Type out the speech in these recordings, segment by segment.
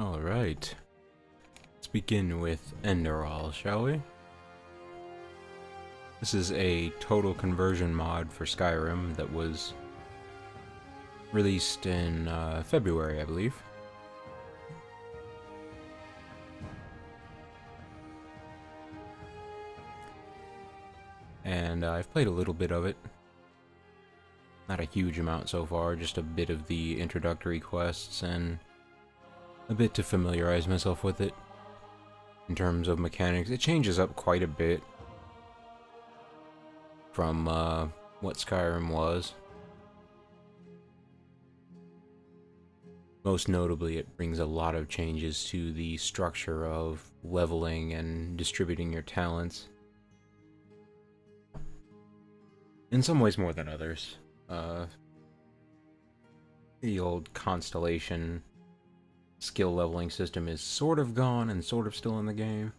Alright, let's begin with Enderal, shall we? This is a total conversion mod for Skyrim that was released in February, I believe. And I've played a little bit of it. Not a huge amount so far, just a bit of the introductory quests and a bit to familiarize myself with it. In terms of mechanics, it changes up quite a bit from what Skyrim was. Most notably, it brings a lot of changes to the structure of leveling and distributing your talents. In some ways more than others. The old Constellation skill leveling system is sort of gone and sort of still in the game.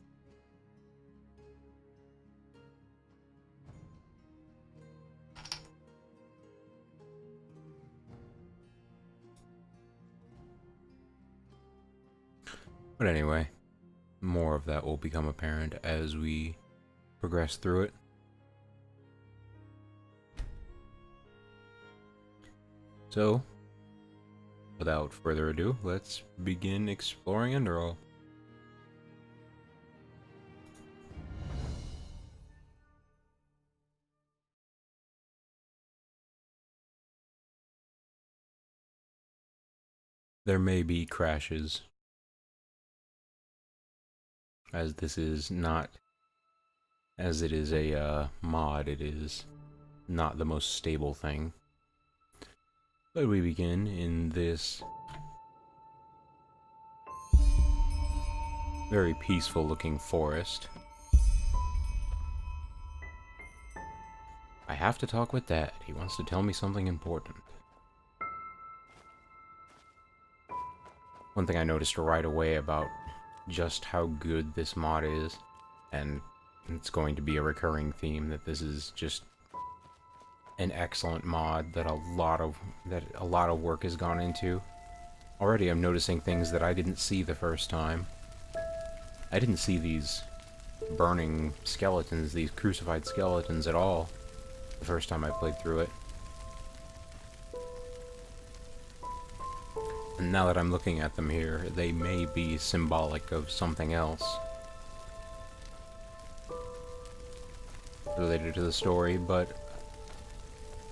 But anyway, more of that will become apparent as we progress through it. So, without further ado, let's begin exploring Enderal. There may be crashes, as this is not, as it is a mod, it is not the most stable thing. But we begin in this very peaceful looking forest. I have to talk with Dad. He wants to tell me something important. One thing I noticed right away about just how good this mod is, and it's going to be a recurring theme, that this is just an excellent mod that a lot of work has gone into. Already I'm noticing things that I didn't see the first time. I didn't see these burning skeletons, these crucified skeletons at all the first time I played through it. And now that I'm looking at them here, they may be symbolic of something else related to the story, but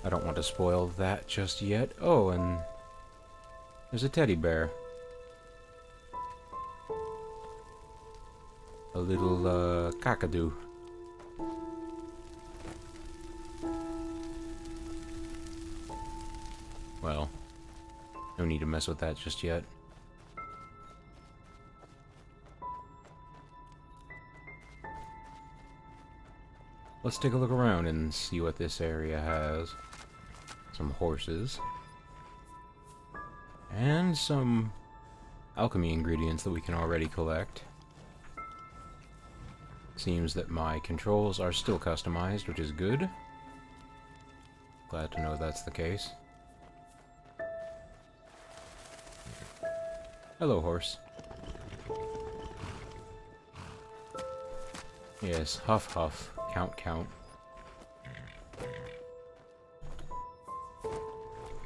I don't want to spoil that just yet. Oh, and there's a teddy bear. A little, cockadoo. Well, no need to mess with that just yet. Let's take a look around and see what this area has. Some horses. And some alchemy ingredients that we can already collect. Seems that my controls are still customized, which is good. Glad to know that's the case. Hello, horse. Yes, huff huff. Count, count.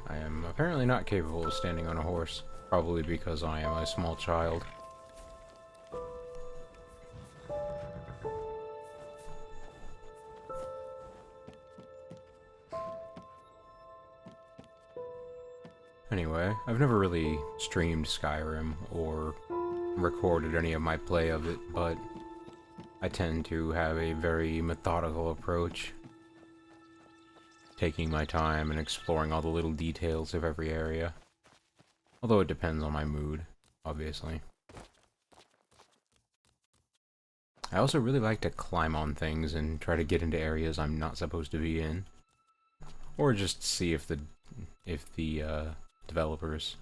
I am apparently not capable of standing on a horse, probably because I am a small child. Anyway, I've never really streamed Skyrim or recorded any of my play of it, but I tend to have a very methodical approach, taking my time and exploring all the little details of every area. Although it depends on my mood, obviously. I also really like to climb on things and try to get into areas I'm not supposed to be in. Or just see if the developers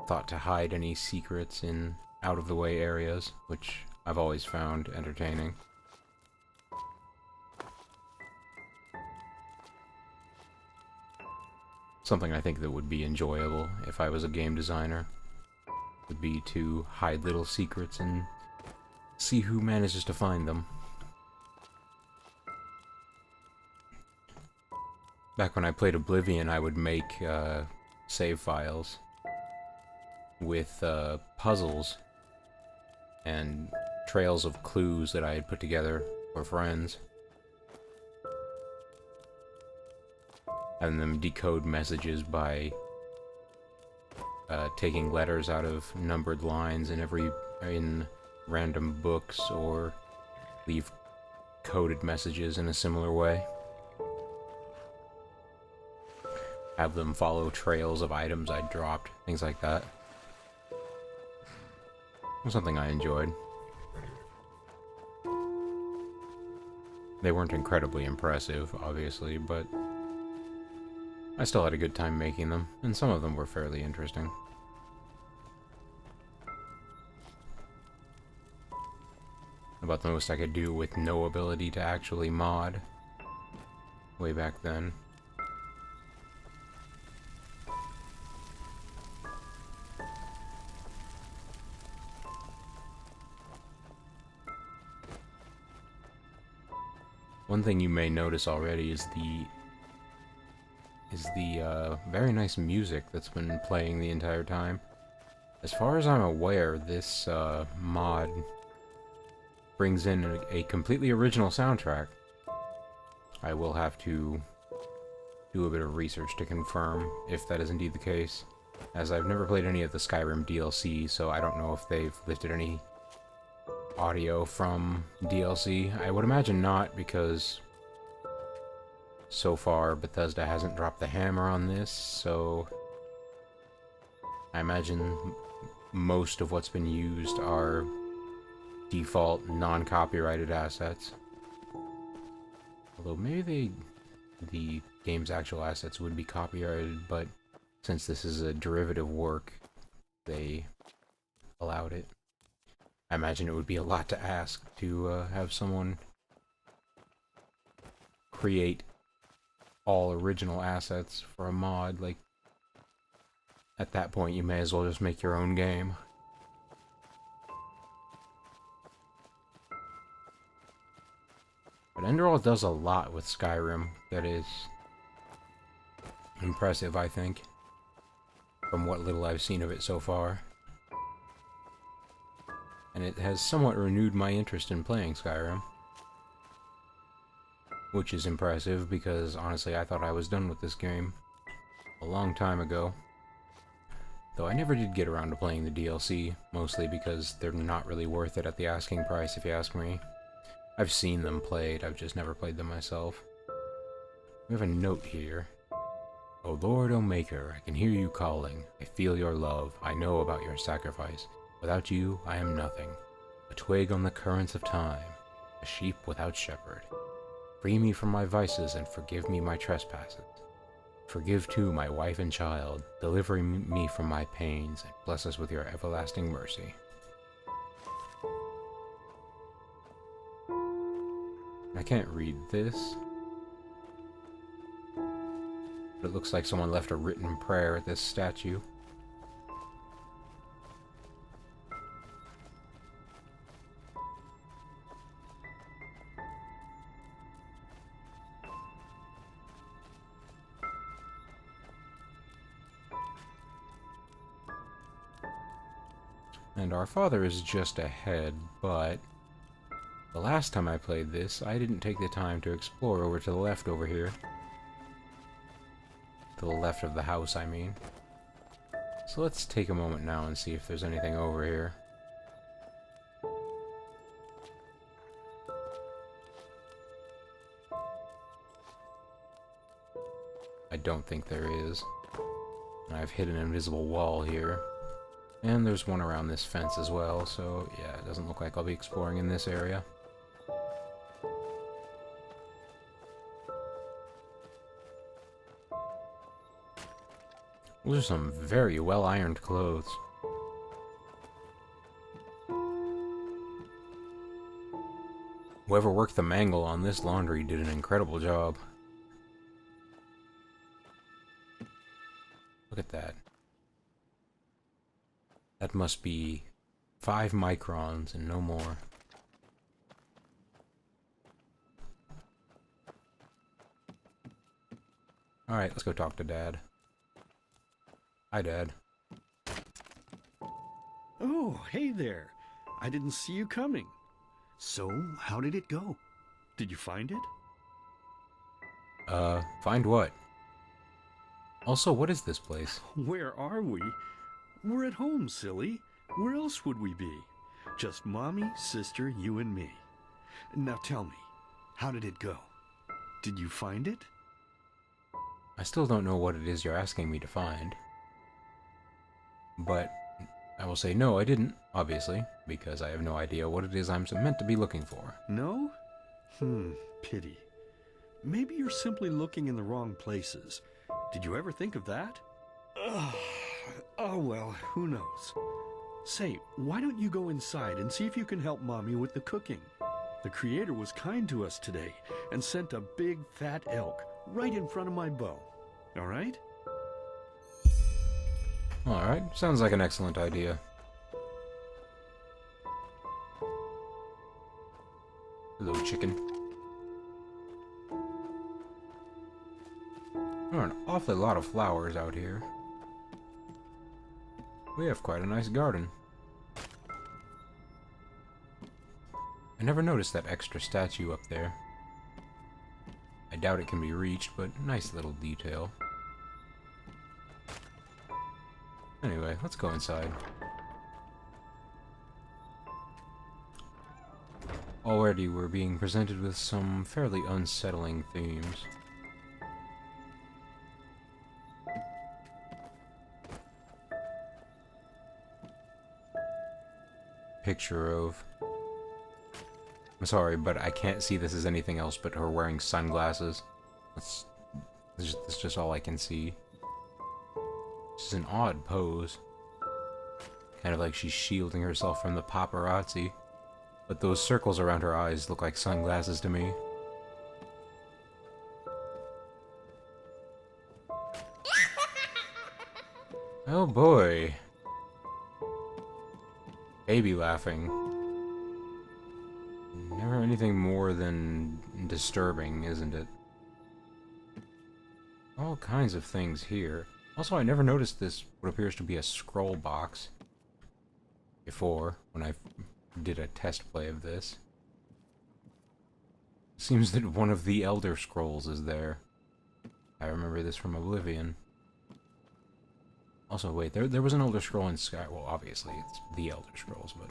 thought to hide any secrets in out-of-the-way areas, which I've always found entertaining. Something I think that would be enjoyable if I was a game designer. would be to hide little secrets and see who manages to find them. Back when I played Oblivion, I would make save files with puzzles and trails of clues that I had put together for friends. Having them decode messages by taking letters out of numbered lines in random books, or leave coded messages in a similar way. Have them follow trails of items I dropped, things like that. It was something I enjoyed. They weren't incredibly impressive, obviously, but I still had a good time making them, and some of them were fairly interesting. About the most I could do with no ability to actually mod way back then. One thing you may notice already is the very nice music that's been playing the entire time. As far as I'm aware, this mod brings in a completely original soundtrack. I will have to do a bit of research to confirm if that is indeed the case, as I've never played any of the Skyrim DLC, so I don't know if they've lifted any audio from DLC. I would imagine not, because so far Bethesda hasn't dropped the hammer on this, so I imagine most of what's been used are default non-copyrighted assets. Although maybe the game's actual assets would be copyrighted, but since this is a derivative work, they allowed it. I imagine it would be a lot to ask to have someone create all original assets for a mod. Like, at that point, you may as well just make your own game. But Enderal does a lot with Skyrim that is impressive, I think, from what little I've seen of it so far. And it has somewhat renewed my interest in playing Skyrim. Which is impressive, because honestly I thought I was done with this game a long time ago. Though I never did get around to playing the DLC, mostly because they're not really worth it at the asking price, if you ask me. I've seen them played, I've just never played them myself. We have a note here. O Lord, O Maker, I can hear you calling. I feel your love. I know about your sacrifice. Without you, I am nothing. A twig on the currents of time. A sheep without shepherd. Free me from my vices and forgive me my trespasses. Forgive too my wife and child, delivering me from my pains, and bless us with your everlasting mercy. I can't read this, but it looks like someone left a written prayer at this statue. And our father is just ahead, but the last time I played this, I didn't take the time to explore over to the left over here. To the left of the house, I mean. So let's take a moment now and see if there's anything over here. I don't think there is. I've hit an invisible wall here. And there's one around this fence as well, so yeah, it doesn't look like I'll be exploring in this area. Those are some very well-ironed clothes. Whoever worked the mangle on this laundry did an incredible job. Look at that. That must be 5 microns and no more. Alright, let's go talk to Dad. Hi, Dad. Oh, hey there. I didn't see you coming. So, how did it go? Did you find it? Find what? Also, what is this place? Where are we? We're at home, silly. Where else would we be? Just Mommy, sister, you and me. Now tell me, how did it go? Did you find it? I still don't know what it is you're asking me to find. But I will say no, I didn't, obviously, because I have no idea what it is I'm meant to be looking for. No? Pity. Maybe you're simply looking in the wrong places. Did you ever think of that? Oh well, who knows? Say, why don't you go inside and see if you can help Mommy with the cooking? The Creator was kind to us today and sent a big fat elk right in front of my bow. All right? Alright, sounds like an excellent idea. Hello, chicken. There are an awfully lot of flowers out here. We have quite a nice garden. I never noticed that extra statue up there. I doubt it can be reached, but nice little detail. Anyway, let's go inside. Already we're being presented with some fairly unsettling themes. Picture of... I'm sorry, but I can't see this as anything else but her wearing sunglasses. That's just all I can see. This is an odd pose. Kind of like she's shielding herself from the paparazzi. But those circles around her eyes look like sunglasses to me. Oh boy. Baby laughing. Never anything more than disturbing, isn't it? All kinds of things here. Also, I never noticed this, what appears to be a scroll box, before, when I did a test play of this. Seems that one of the Elder Scrolls is there. I remember this from Oblivion. Also, wait, there was an Elder Scroll in Sky... Well, obviously, it's the Elder Scrolls, but...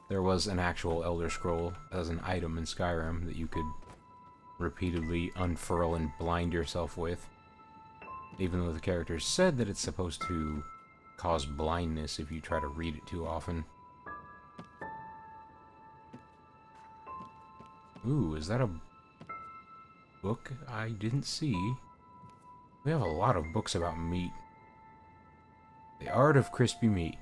There was an actual Elder Scroll as an item in Skyrim that you could repeatedly unfurl and blind yourself with. Even though the characters said that it's supposed to cause blindness if you try to read it too often. Ooh, is that a book I didn't see? We have a lot of books about meat. The Art of Crispy Meat.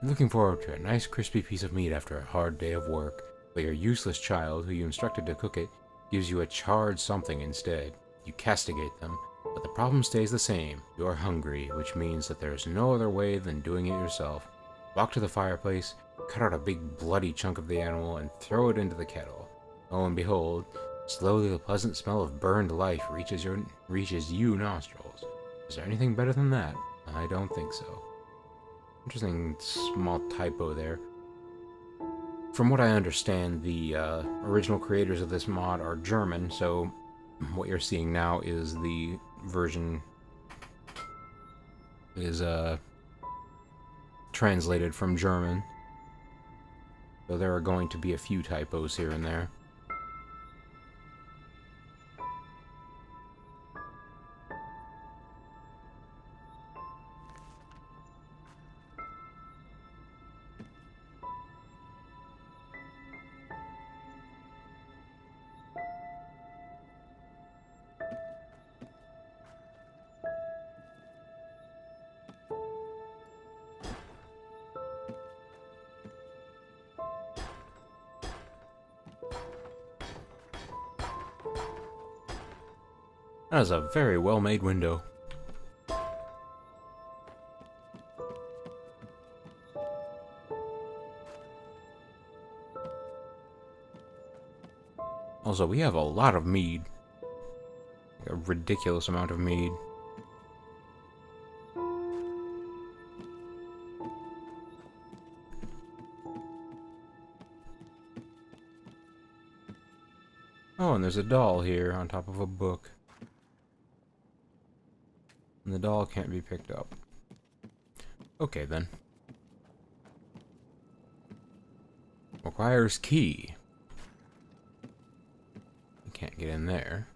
You're looking forward to a nice crispy piece of meat after a hard day of work, but your useless child, who you instructed to cook it, gives you a charred something instead. You castigate them, but the problem stays the same. You're hungry, which means that there's no other way than doing it yourself. Walk to the fireplace, cut out a big bloody chunk of the animal, and throw it into the kettle. Lo and behold, slowly the pleasant smell of burned life reaches you nostrils. Is there anything better than that? I don't think so. Interesting small typo there. From what I understand, the original creators of this mod are German, so what you're seeing now is the version is translated from German. So there are going to be a few typos here and there. That is a very well-made window. Also, we have a lot of mead. A ridiculous amount of mead. Oh, and there's a doll here on top of a book. And the doll can't be picked up. Okay, then. Requires key. You can't get in there.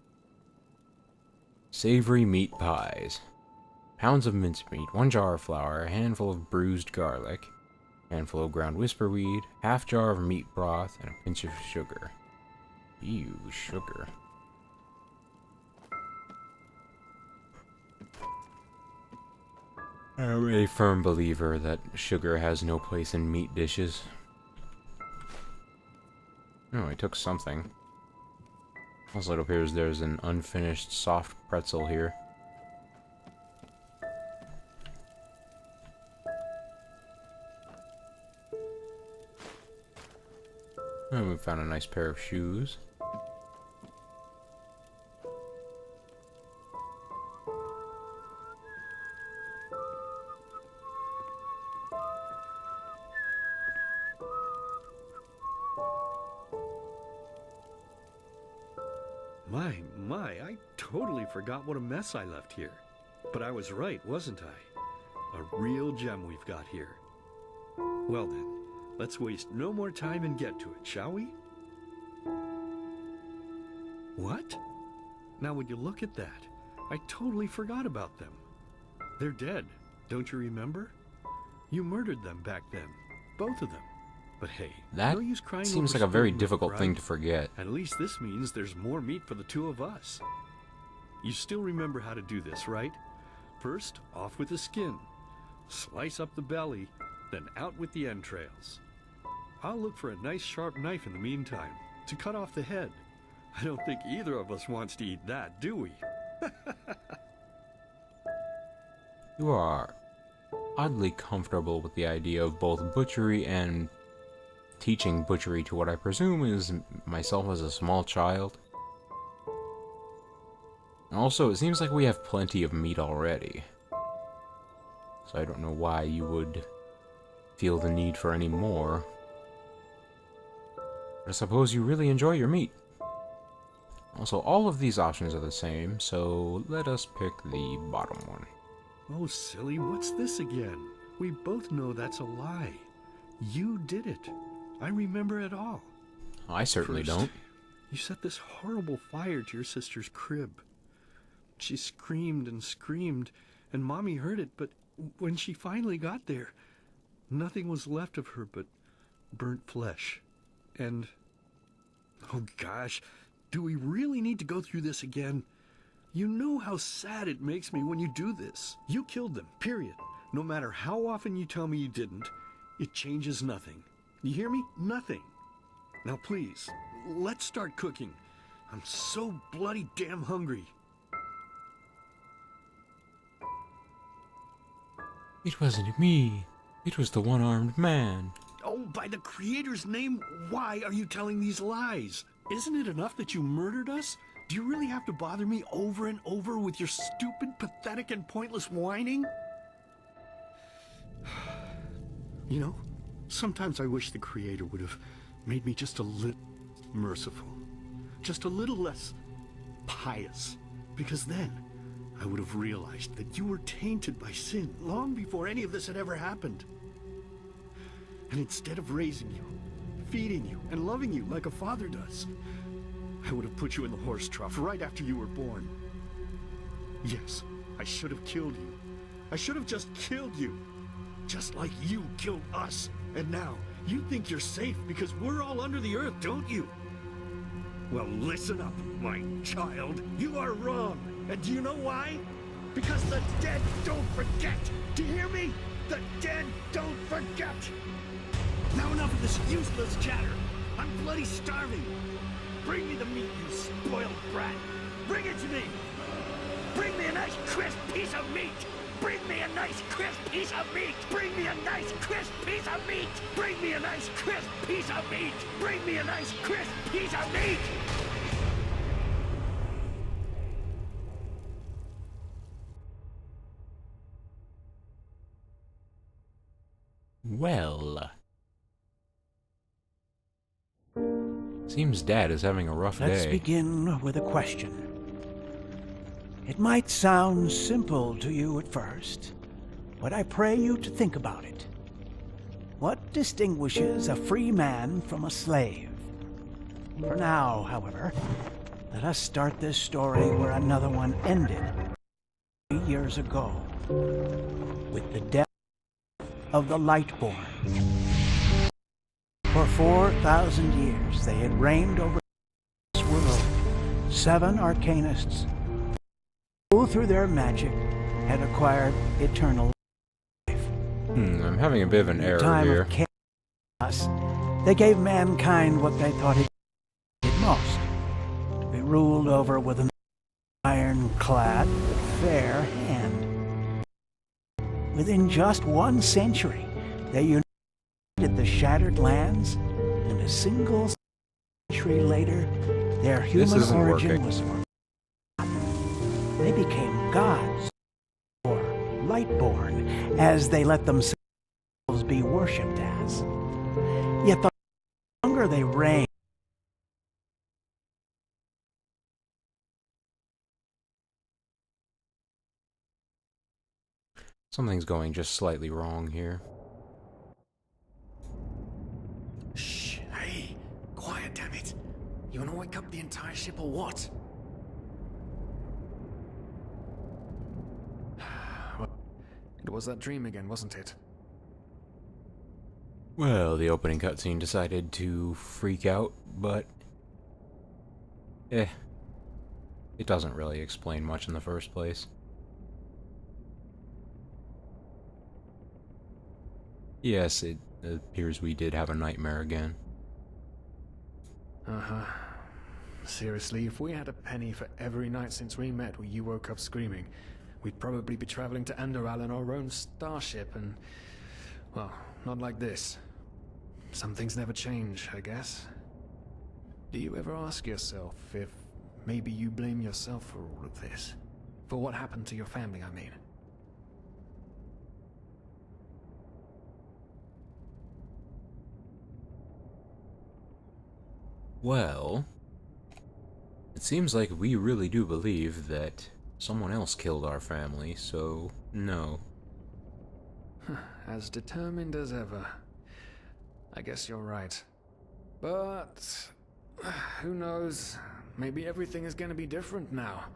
Savory meat pies. Pounds of mincemeat, 1 jar of flour, a handful of bruised garlic, a handful of ground whisperweed, half jar of meat broth, and a pinch of sugar. Ew, sugar. I'm a firm believer that sugar has no place in meat dishes. Oh, I took something. Also, it appears there's an unfinished soft pretzel here. And we found a nice pair of shoes. I totally forgot what a mess I left here. But I was right, wasn't I? A real gem we've got here. Well then, let's waste no more time and get to it, shall we? What? Now would you look at that? I totally forgot about them. They're dead, don't you remember? You murdered them back then, both of them. But hey, that no use crying seems over like a very spilled milk, difficult right? thing to forget. At least this means there's more meat for the two of us. You still remember how to do this, right? First, off with the skin. Slice up the belly, then out with the entrails. I'll look for a nice sharp knife in the meantime, to cut off the head. I don't think either of us wants to eat that, do we? You are oddly comfortable with the idea of both butchery and teaching butchery to what I presume is myself as a small child. And also, it seems like we have plenty of meat already. So I don't know why you would feel the need for any more. But I suppose you really enjoy your meat. Also, all of these options are the same, so let us pick the bottom one. Oh, silly, what's this again? We both know that's a lie. You did it. I remember it all. I certainly First, don't. You set this horrible fire to your sister's crib. She screamed and screamed, and Mommy heard it, but when she finally got there, nothing was left of her but burnt flesh. And, oh gosh, do we really need to go through this again? You know how sad it makes me when you do this. You killed them, period. No matter how often you tell me you didn't, it changes nothing. You hear me? Nothing. Now please, let's start cooking. I'm so bloody damn hungry. It wasn't me. It was the one-armed man. Oh, by the Creator's name, why are you telling these lies? Isn't it enough that you murdered us? Do you really have to bother me over and over with your stupid, pathetic, and pointless whining? You know, sometimes I wish the Creator would have made me just a little merciful. Just a little less pious. Because then I would have realized that you were tainted by sin long before any of this had ever happened. And instead of raising you, feeding you, and loving you like a father does, I would have put you in the horse trough right after you were born. Yes, I should have killed you. I should have just killed you. Just like you killed us. And now, you think you're safe because we're all under the earth, don't you? Well, listen up, my child. You are wrong. And do you know why? Because the dead don't forget. Do you hear me? The dead don't forget. Now enough of this useless chatter. I'm bloody starving. Bring me the meat, you spoiled brat. Bring it to me. Bring me a nice crisp piece of meat! Bring me a nice crisp piece of meat! Bring me a nice crisp piece of meat! Bring me a nice crisp piece of meat! Bring me a nice crisp piece of meat! Well. Seems Dad is having a rough Let's day. begin with a question. It might sound simple to you at first, but I pray you to think about it. What distinguishes a free man from a slave? For now, however, let us start this story where another one ended 3 years ago, with the death of the Lightborn. For 4,000 years they had reigned over this world. 7 arcanists, who through their magic had acquired eternal life. I'm having a bit of an In the error time here. of chaos, they gave mankind what they thought it needed most, to be ruled over with an ironclad but fair hand. Within just 1 century, they united the shattered lands, and a single century later, their human isn't origin working. was forgotten. They became gods, or Lightborn, as they let themselves be worshipped as. Yet the longer they reigned, Something's going just slightly wrong here. Shh, hey, quiet, damn it. You wanna wake up the entire ship or what? It was that dream again, wasn't it? Well, the opening cutscene decided to freak out, but... it doesn't really explain much in the first place. Yes, it appears we did have a nightmare again. Uh-huh. Seriously, if we had a penny for every night since we met where you woke up screaming, we'd probably be traveling to Enderal in our own starship and... well, not like this. Some things never change, I guess. Do you ever ask yourself if maybe you blame yourself for all of this? For what happened to your family, I mean? Well, it seems like we really do believe that someone else killed our family, so no. As determined as ever. I guess you're right. But... who knows? Maybe everything is going to be different now.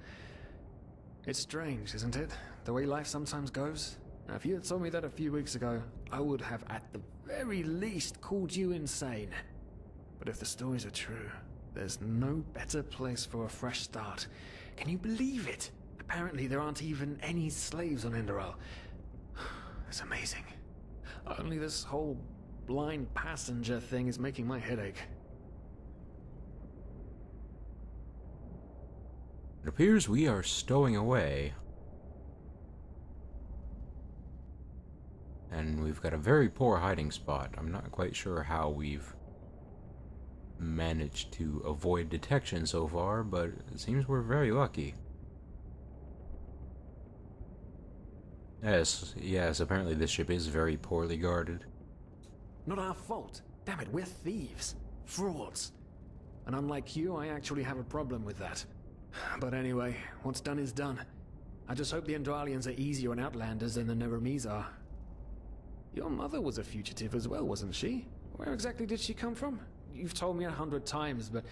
It's strange, isn't it? The way life sometimes goes. Now, if you had told me that a few weeks ago, I would have at the very least called you insane. But if the stories are true, there's no better place for a fresh start. Can you believe it? Apparently there aren't even any slaves on Enderal. It's amazing. Only this whole blind passenger thing is making my head ache. It appears we are stowing away. And we've got a very poor hiding spot. I'm not quite sure how we've managed to avoid detection so far, but it seems we're very lucky. Yes, apparently this ship is very poorly guarded. Not our fault. Damn it, we're thieves. Frauds. And unlike you, I actually have a problem with that. But anyway, what's done is done. I just hope the Endralians are easier on Outlanders than the Neramis are. Your mother was a fugitive as well, wasn't she? Where exactly did she come from? You've told me 100 times, but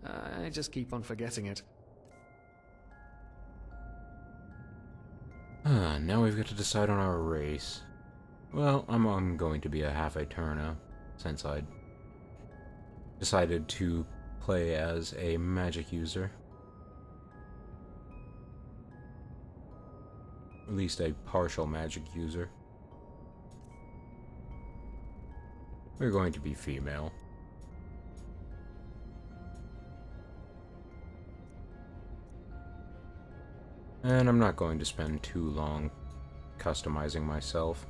I just keep on forgetting it. Now we've got to decide on our race. Well, I'm going to be a half Eterna, since I decided to play as a magic user. At least a partial magic user. We're going to be female. And I'm not going to spend too long customizing myself.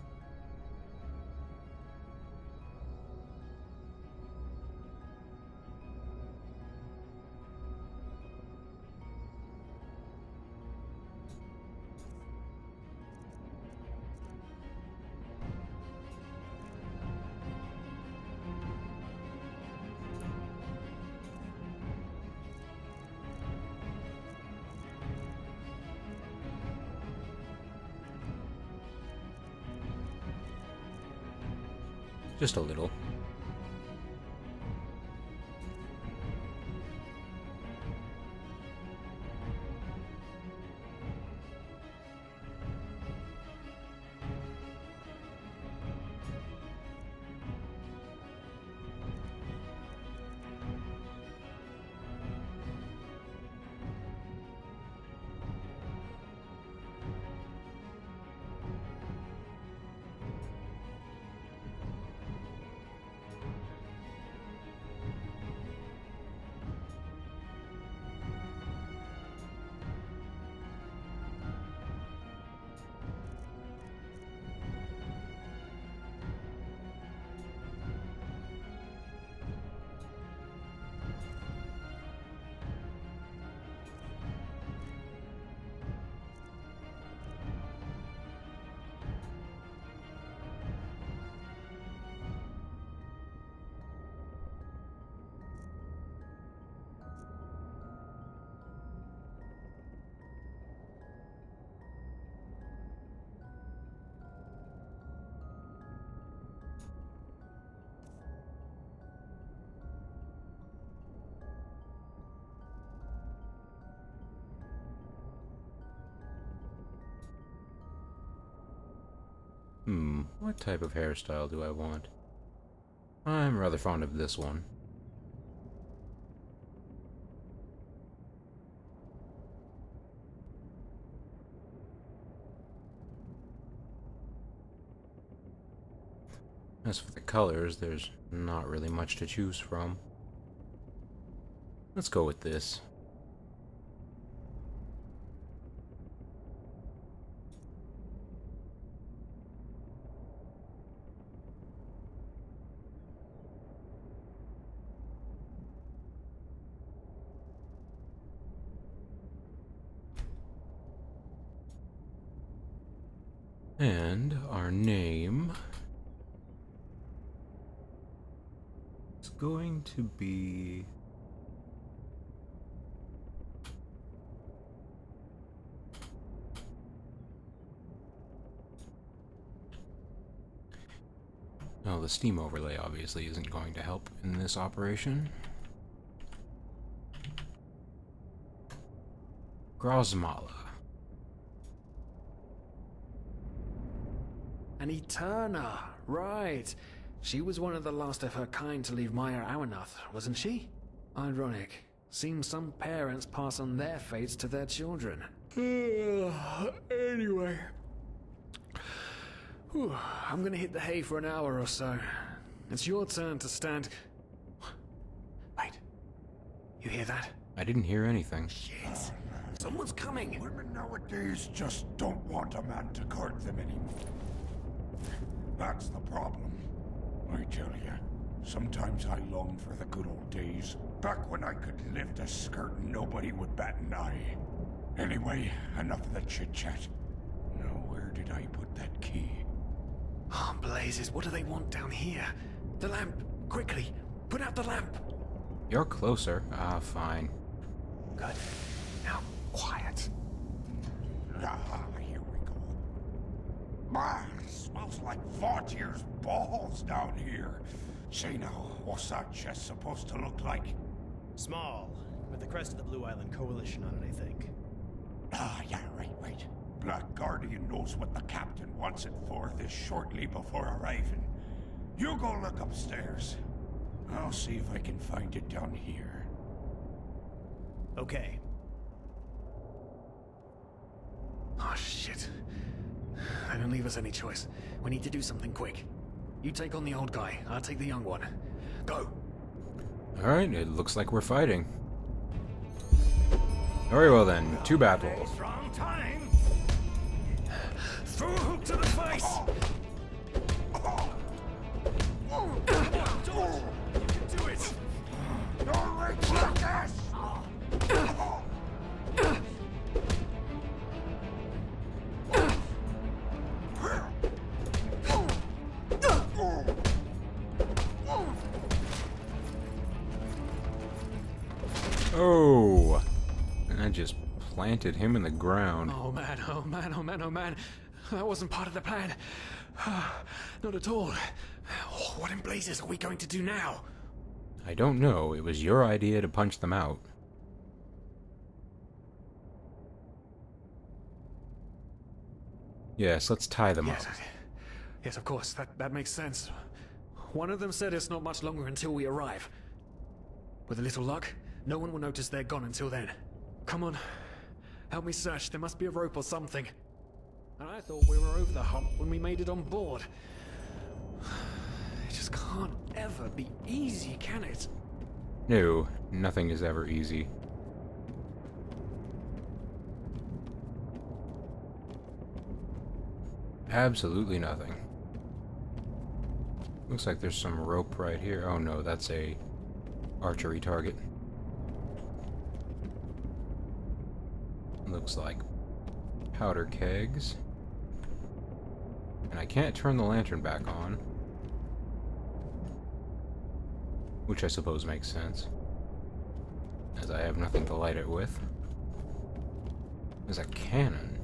Just a little. What type of hairstyle do I want? I'm rather fond of this one. As for the colors, there's not really much to choose from. Let's go with this. And our name is going to be... Oh, the steam overlay obviously isn't going to help in this operation. Grozmala. An Eterna, right. She was one of the last of her kind to leave Maya Awanath, wasn't she? Ironic. Seems some parents pass on their fates to their children. Anyway. Whew, I'm gonna hit the hay for an hour or so. It's your turn to stand... Wait. You hear that? I didn't hear anything. Shit. Someone's coming. Women nowadays just don't want a man to guard them anymore. That's the problem. I tell you, sometimes I long for the good old days, back when I could lift a skirt and nobody would bat an eye. Anyway, enough of the chit-chat. Now, where did I put that key? Oh, blazes, what do they want down here? The lamp! Quickly! Put out the lamp! You're closer. Ah, fine. Good. Now, quiet. Ah, here we go. Ah, smells like Vaughtier's balls down here. Say now, what's that chest supposed to look like? Small, with the crest of the Blue Island Coalition on it, I think. Ah, yeah, right. Black Guardian knows what the captain wants it for this shortly before arriving. You go look upstairs. I'll see if I can find it down here. Okay. Oh, shit. They don't leave us any choice. We need to do something quick. You take on the old guy, I'll take the young one. Go! Alright, it looks like we're fighting. Very well then, to battle. Wrong time. Throw a hook to the face. George, you can do it. You'll reach this! Oh! I just planted him in the ground. Oh man, oh man, oh man, oh man. That wasn't part of the plan. Not at all. What in blazes are we going to do now? I don't know, it was your idea to punch them out. Yes, let's tie them up. Yes, of course, that makes sense. One of them said it's not much longer until we arrive. With a little luck, no one will notice they're gone until then. Come on, help me search. There must be a rope or something. And I thought we were over the hump when we made it on board. It just can't ever be easy, can it? No, nothing is ever easy. Absolutely nothing. Looks like there's some rope right here. Oh no, that's a archery target. Looks like powder kegs. And I can't turn the lantern back on. Which I suppose makes sense, as I have nothing to light it with. There's a cannon.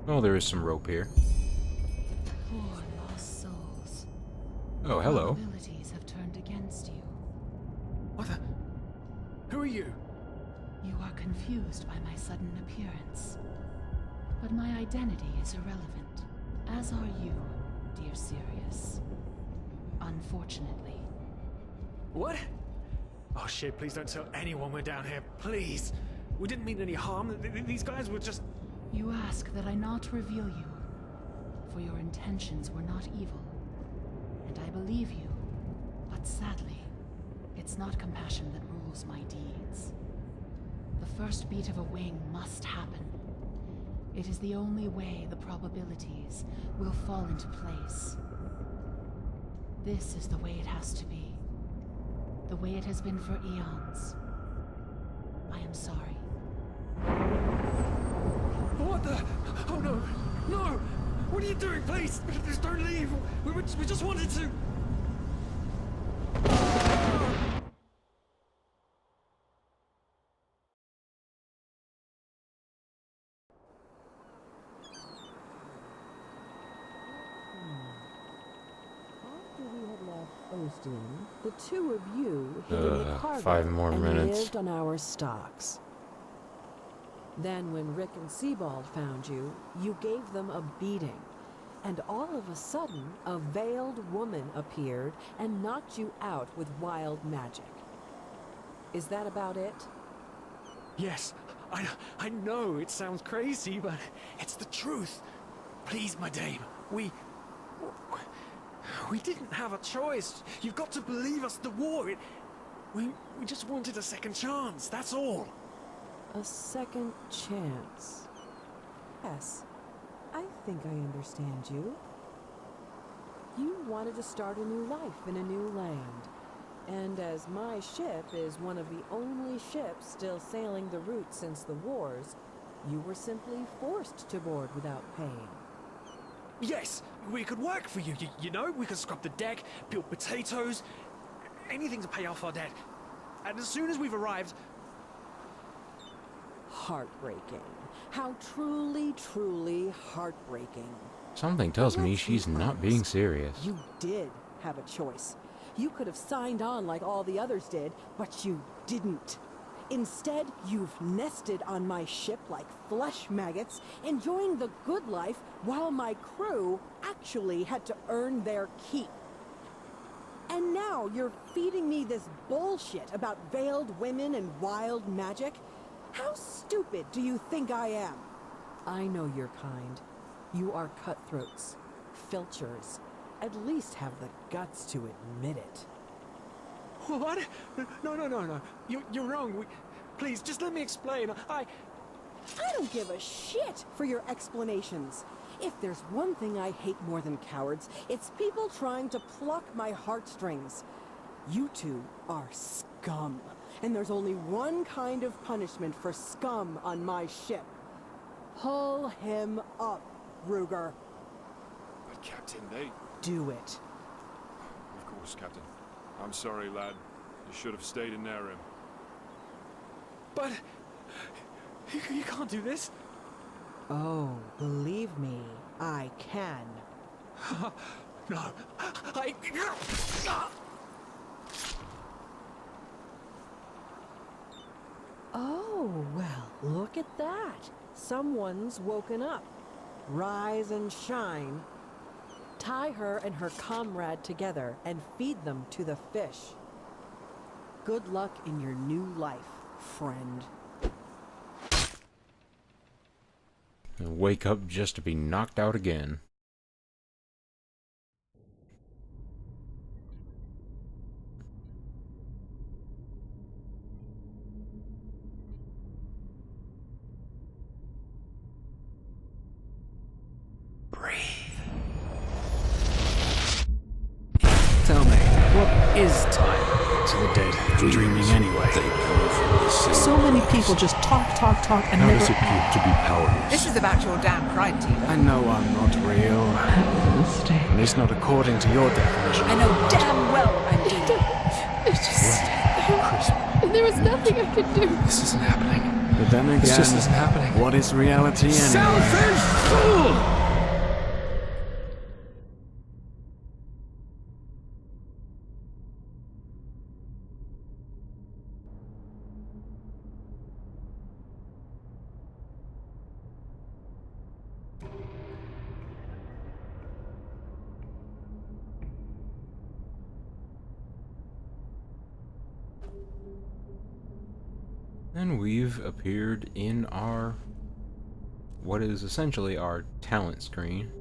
Oh, there is some rope here. Poor lost souls. Oh, hello. Abilities have turned against you. What the? Who are you? You are confused by my sudden appearance. But my identity is irrelevant, as are you, dear Sirius. Unfortunately. What? Oh shit, please don't tell anyone we're down here, please. We didn't mean any harm. These guys were just... You ask that I not reveal you, for your intentions were not evil. And I believe you, but sadly, it's not compassion that rules my deeds. The first beat of a wing must happen. It is the only way the probabilities will fall into place. This is the way it has to be. The way it has been for eons. I am sorry. What the? Oh no! No! What are you doing? Please! Just don't leave! We just wanted to... After we had left Ostin, the two of you hid in the cargo 5 more and minutes. lived on our stocks. Then when Rick and Sebald found you, you gave them a beating. And all of a sudden, a veiled woman appeared and knocked you out with wild magic. Is that about it? Yes, I know it sounds crazy, but it's the truth. Please, my dame, we didn't have a choice. You've got to believe us, the war, we just wanted a second chance, that's all. A second chance. Yes, I think I understand you. You wanted to start a new life in a new land. And as my ship is one of the only ships still sailing the route since the wars, you were simply forced to board without paying. Yes, we could work for you, you know? We could scrub the deck, peel potatoes, anything to pay off our debt. And as soon as we've arrived... Heartbreaking. How truly, truly heartbreaking. Something tells me she's not being serious. You did have a choice. You could have signed on like all the others did, but you didn't. Instead, you've nested on my ship like flesh maggots, enjoying the good life while my crew actually had to earn their keep. And now you're feeding me this bullshit about veiled women and wild magic? How stupid do you think I am? I know your kind. You are cutthroats, filchers. At least have the guts to admit it. What? No. You're wrong. Please, just let me explain. I don't give a shit for your explanations. If there's one thing I hate more than cowards, it's people trying to pluck my heartstrings. You two are scum, and there's only one kind of punishment for scum on my ship. Pull him up, Ruger. But Captain, they... Do it. Of course, Captain. I'm sorry, lad. You should have stayed in their room. But... You can't do this. Oh, believe me, I can. No. Oh, well, look at that. Someone's woken up. Rise and shine. Tie her and her comrade together and feed them to the fish. Good luck in your new life, friend. And wake up just to be knocked out again. Tell me, what is time to the dead? Dreaming anyway. So many people just talk, and How never... does it feel to be powerless? This is about your damn pride, Tina. I know I'm not real. At least not according to your definition. I know damn well I'm dead. It's just... There was nothing I could do. This isn't happening. But then again, this just isn't happening. What is reality anyway? Selfish fool! And we've appeared in our, what is essentially our talent screen.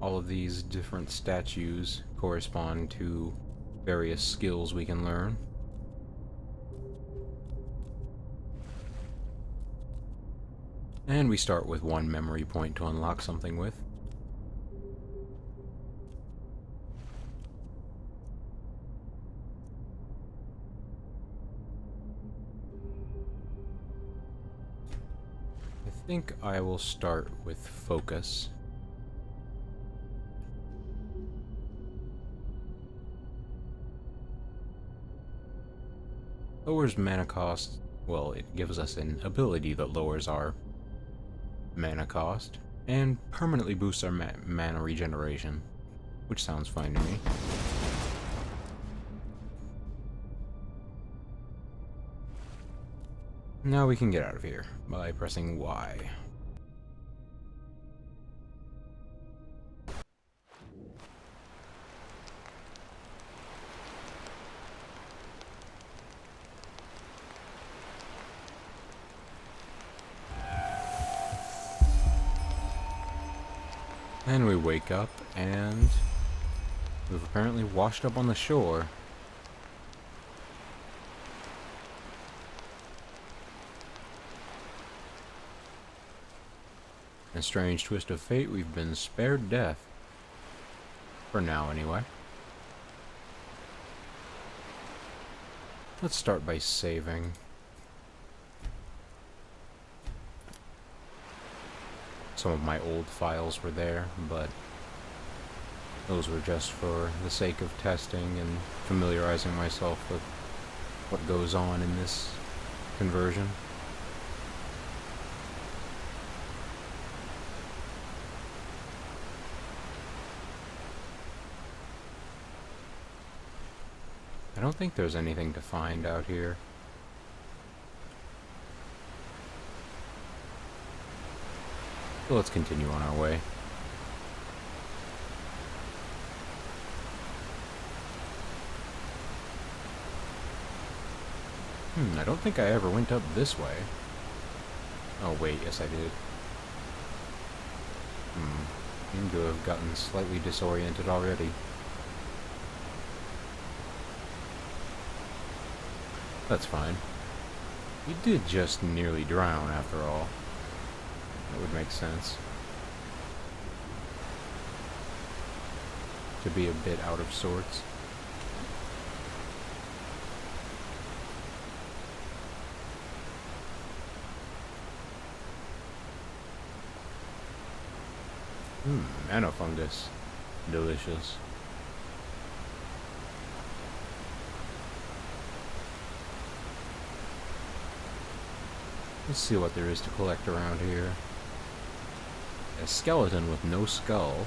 All of these different statues correspond to various skills we can learn. And we start with one memory point to unlock something with. I think I will start with focus. Lowers mana cost. Well, it gives us an ability that lowers our mana cost and permanently boosts our mana regeneration, which sounds fine to me. Now we can get out of here by pressing Y. And we wake up, and we've apparently washed up on the shore. In a strange twist of fate, we've been spared death. For now, anyway. Let's start by saving. Some of my old files were there, but those were just for the sake of testing and familiarizing myself with what goes on in this conversion. I don't think there's anything to find out here. So let's continue on our way. I don't think I ever went up this way. Oh wait, yes I did. Seem to have gotten slightly disoriented already. That's fine. You did just nearly drown, after all. That would make sense. To be a bit out of sorts. Mana fungus. Delicious. Let's see what there is to collect around here. A skeleton with no skull.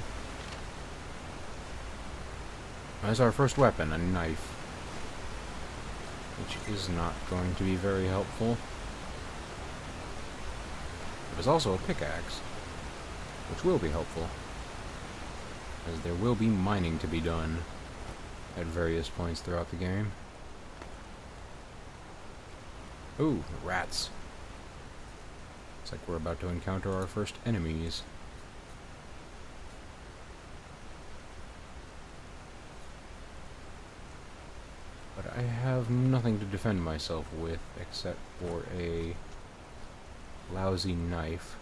As our first weapon, a knife. Which is not going to be very helpful. There's also a pickaxe, which will be helpful, as there will be mining to be done at various points throughout the game. Ooh, rats. Looks like we're about to encounter our first enemies. But I have nothing to defend myself with except for a lousy knife.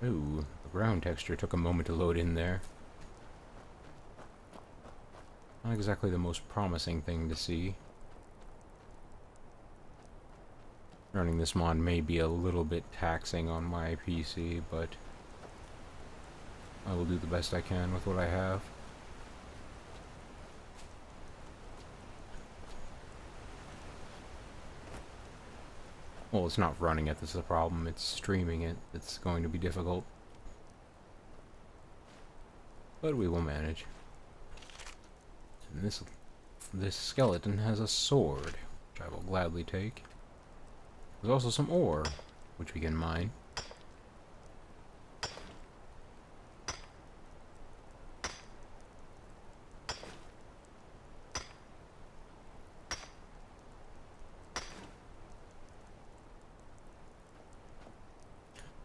Ooh, the ground texture took a moment to load in there. Not exactly the most promising thing to see. Running this mod may be a little bit taxing on my PC, but I will do the best I can with what I have. Well, it's not running it that's the problem, it's streaming it that's going to be difficult. But we will manage. And this skeleton has a sword, which I will gladly take. There's also some ore, which we can mine.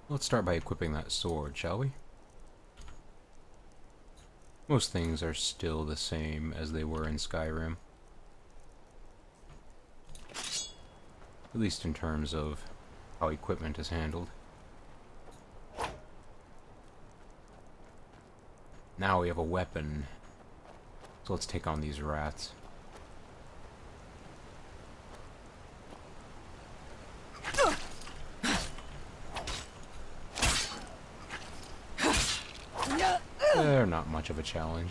Let's start by equipping that sword, shall we? Most things are still the same as they were in Skyrim. At least in terms of how equipment is handled. Now we have a weapon. So let's take on these rats. They're not much of a challenge.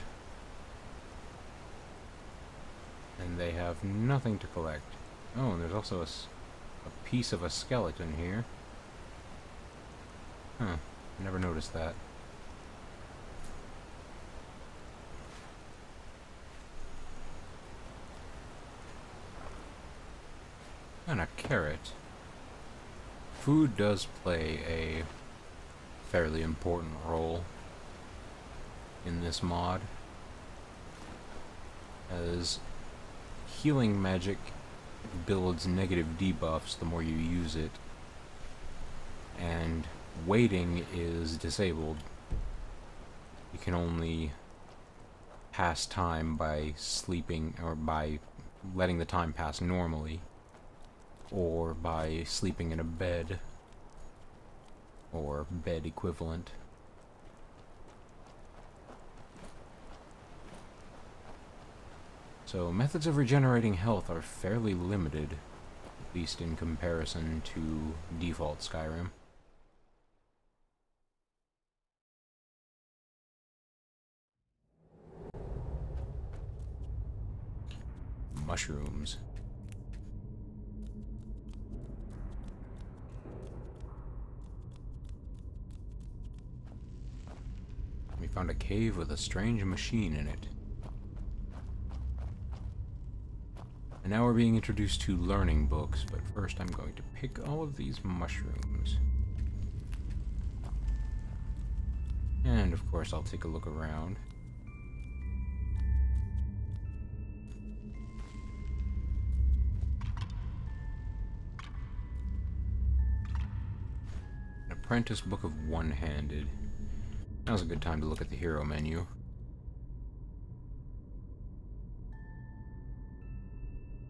And they have nothing to collect. Oh, and there's also a piece of a skeleton here. Huh, never noticed that. And a carrot. Food does play a fairly important role in this mod, as healing magic builds negative debuffs the more you use it, and waiting is disabled. You can only pass time by sleeping, or by letting the time pass normally, or by sleeping in a bed, or bed equivalent. So methods of regenerating health are fairly limited, at least in comparison to default Skyrim. Mushrooms. We found a cave with a strange machine in it. And now we're being introduced to learning books, but first I'm going to pick all of these mushrooms. And of course I'll take a look around. Apprentice Book of One-Handed. Now's a good time to look at the hero menu.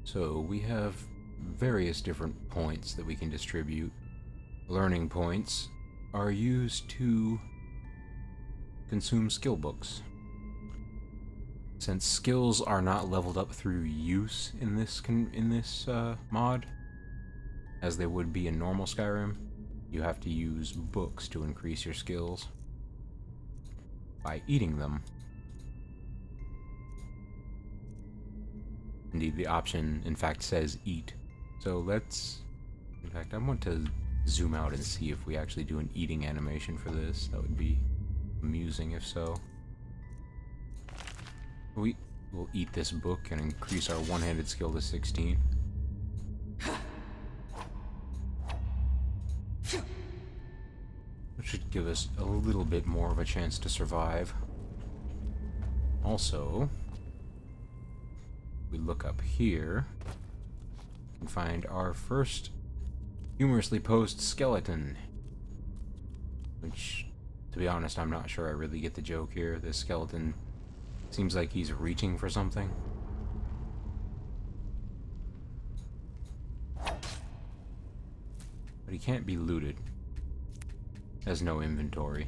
So we have various different points that we can distribute. Learning points are used to consume skill books. Since skills are not leveled up through use in this mod, as they would be in normal Skyrim, you have to use books to increase your skills by eating them. Indeed, the option, in fact, says eat. So let's... In fact, I want to zoom out and see if we actually do an eating animation for this. That would be amusing if so. We will eat this book and increase our one-handed skill to 16. Which should give us a little bit more of a chance to survive. Also, we look up here, we can find our first humorously posed skeleton. Which, to be honest, I'm not sure I really get the joke here. This skeleton seems like he's reaching for something. But he can't be looted. Has no inventory.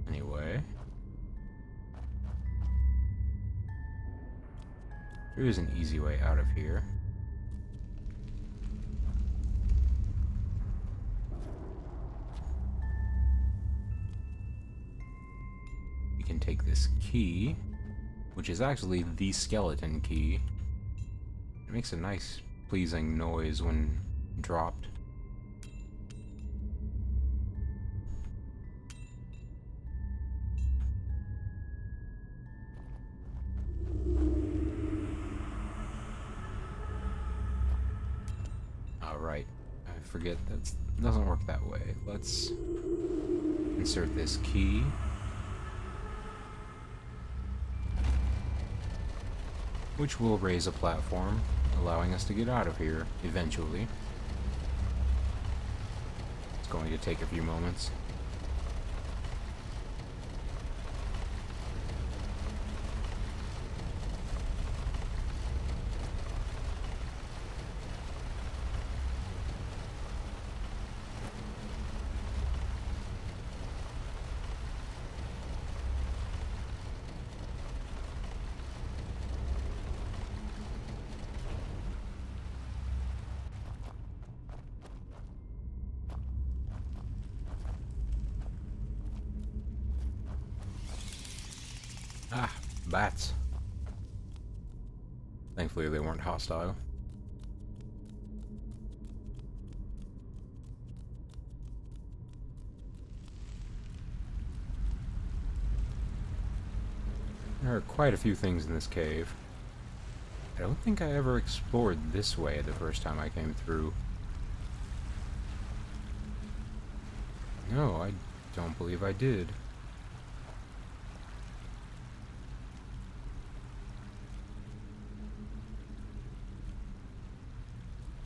Anyway. There is an easy way out of here. We can take this key, which is actually the skeleton key. It makes a nice, pleasing noise when dropped. Alright, I forget that doesn't work that way. Let's insert this key. Which will raise a platform, allowing us to get out of here, eventually. It's going to take a few moments. Ah, bats. Thankfully they weren't hostile. There are quite a few things in this cave. I don't think I ever explored this way the first time I came through. No, I don't believe I did.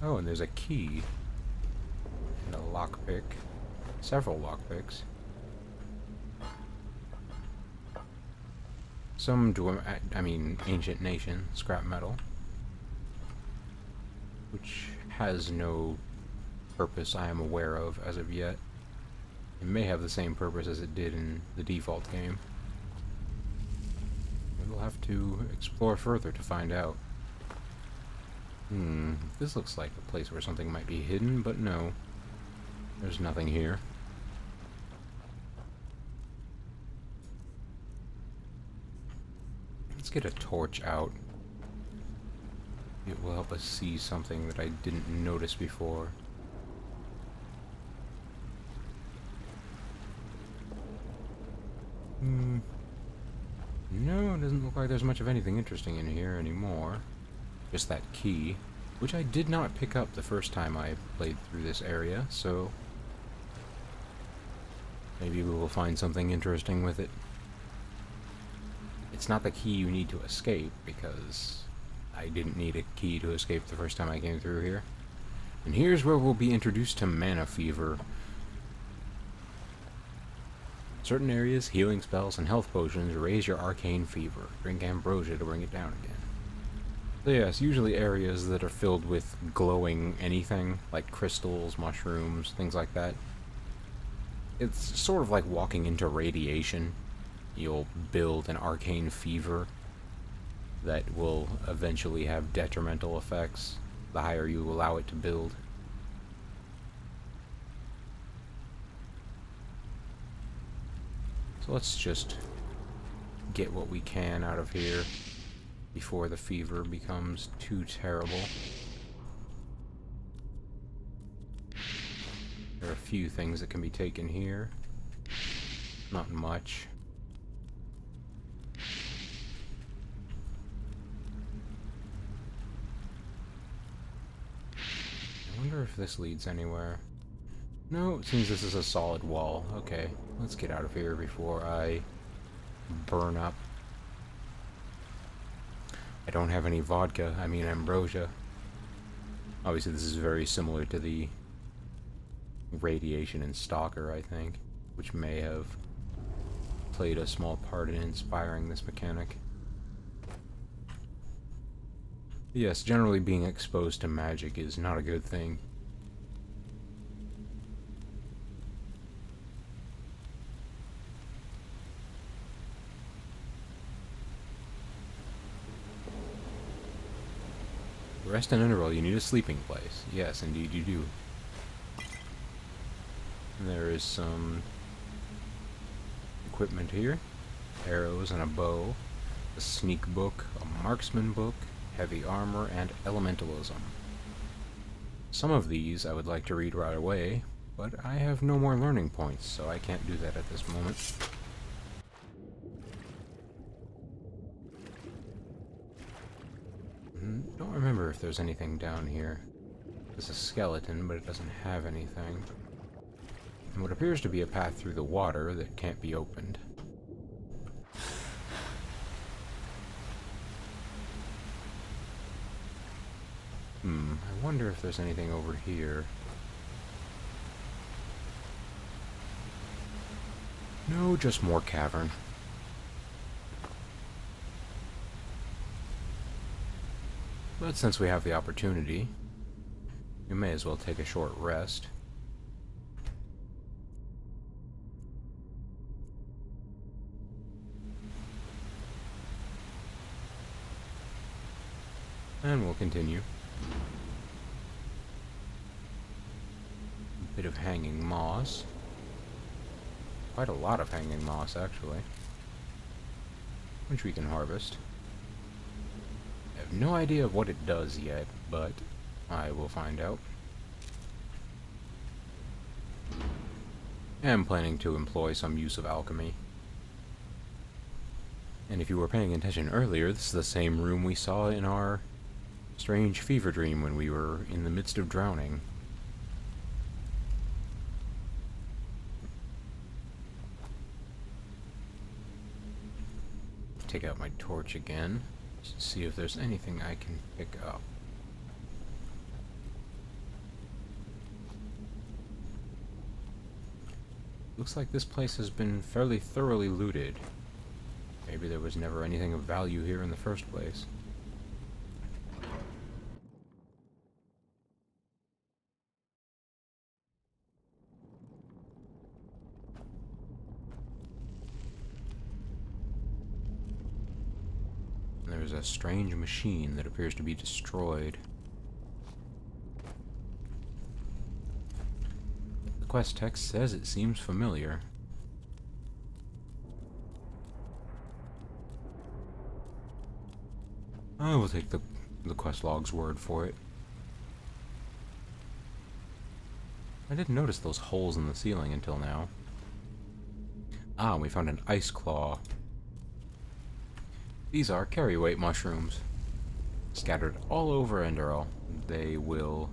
Oh, and there's a key. And a lockpick. Several lockpicks. Some, ancient nation scrap metal. Which has no purpose I am aware of as of yet. It may have the same purpose as it did in the default game. We'll have to explore further to find out. This looks like a place where something might be hidden, but no. There's nothing here. Let's get a torch out. It will help us see something that I didn't notice before. No, it doesn't look like there's much of anything interesting in here anymore. Just that key, which I did not pick up the first time I played through this area, so maybe we will find something interesting with it. It it's not the key you need to escape, because I didn't need a key to escape the first time I came through here. And here's where we'll be introduced to mana fever. Certain areas, healing spells, and health potions raise your arcane fever. Drink ambrosia to bring it down again. So yes, usually areas that are filled with glowing anything, like crystals, mushrooms, things like that. It's sort of like walking into radiation. You'll build an arcane fever that will eventually have detrimental effects the higher you allow it to build. So let's just get what we can out of here before the fever becomes too terrible. There are a few things that can be taken here. Not much. I wonder if this leads anywhere. No, it seems this is a solid wall. Okay, let's get out of here before I burn up. I don't have any vodka, I mean ambrosia. Obviously this is very similar to the radiation in Stalker, I think, which may have played a small part in inspiring this mechanic. Yes, generally being exposed to magic is not a good thing. Rest in Enderal, you need a sleeping place. Yes, indeed you do. And there is some equipment here. Arrows and a bow. A sneak book, a marksman book, heavy armor, and elementalism. Some of these I would like to read right away, but I have no more learning points, so I can't do that at this moment. Don't remember if there's anything down here. There's a skeleton, but it doesn't have anything. And what appears to be a path through the water that can't be opened. I wonder if there's anything over here. No, just more cavern. But since we have the opportunity, we may as well take a short rest. And we'll continue. A bit of hanging moss. Quite a lot of hanging moss, actually. Which we can harvest. I have no idea of what it does yet, but I will find out. I am planning to employ some use of alchemy. And if you were paying attention earlier, this is the same room we saw in our strange fever dream when we were in the midst of drowning. Take out my torch again, just to see if there's anything I can pick up. Looks like this place has been fairly thoroughly looted. Maybe there was never anything of value here in the first place. There's a strange machine that appears to be destroyed. The quest text says it seems familiar. I will take the quest log's word for it. I didn't notice those holes in the ceiling until now. Ah, we found an ice claw. These are carry-weight mushrooms. Scattered all over Enderal. They will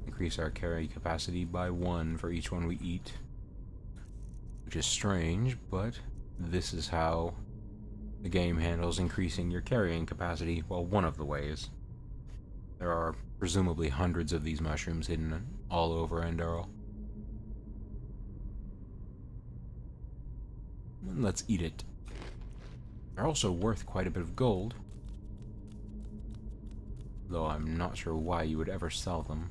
increase our carry capacity by 1 for each one we eat. Which is strange, but this is how The game handles increasing your carrying capacity, well, one of the ways. There are presumably hundreds of these mushrooms hidden all over Enderal. Let's eat it. They're also worth quite a bit of gold, though I'm not sure why you would ever sell them.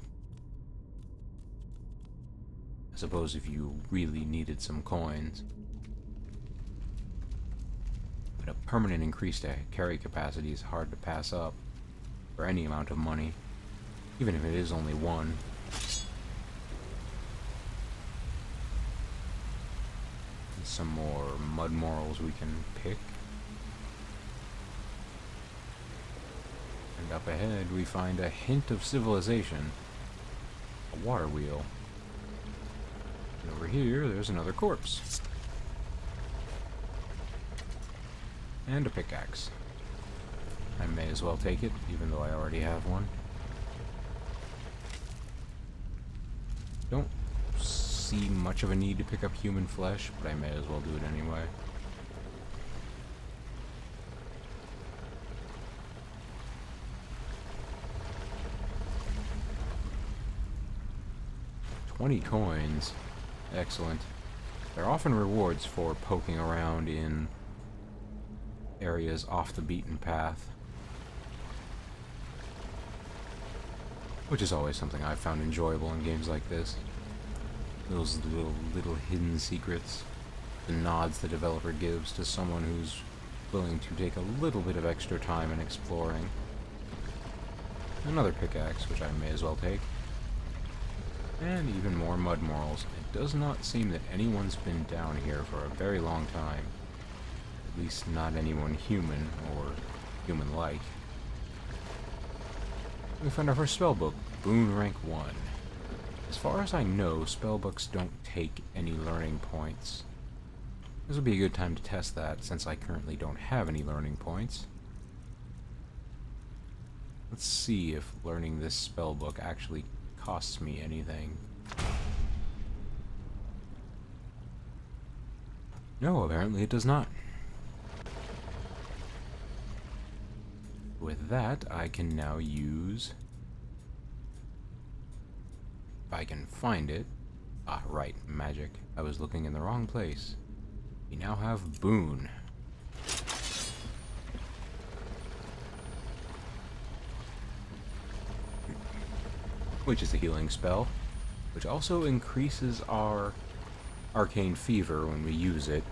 I suppose if you really needed some coins. But a permanent increase to carry capacity is hard to pass up for any amount of money, even if it is only one. And some more mud morals we can pick. And up ahead we find a hint of civilization. A water wheel. And over here there's another corpse. And a pickaxe. I may as well take it, even though I already have one. Don't see much of a need to pick up human flesh, but I may as well do it anyway. $20 coins. Excellent. There are often rewards for poking around in areas off the beaten path, which is always something I've found enjoyable in games like this. Those little hidden secrets, the nods the developer gives to someone who's willing to take a little bit of extra time in exploring. Another pickaxe, which I may as well take. And even more mud morals. It does not seem that anyone's been down here for a very long time. At least not anyone human, or human-like. We found our first spellbook, Boon Rank 1. As far as I know, spellbooks don't take any learning points. This would be a good time to test that, since I currently don't have any learning points. Let's see if learning this spellbook actually costs me anything. No, apparently it does not. With that, I can now use... if I can find it... Ah, right, magic. I was looking in the wrong place. We now have Boon. Which is a healing spell, which also increases our arcane fever when we use it.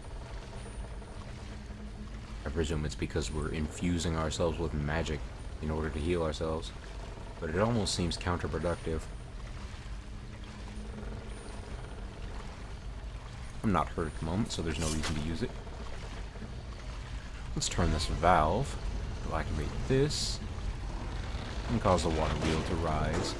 I presume it's because we're infusing ourselves with magic in order to heal ourselves, but it almost seems counterproductive. I'm not hurt at the moment, so there's no reason to use it. Let's turn this valve to activate this and cause the water wheel to rise.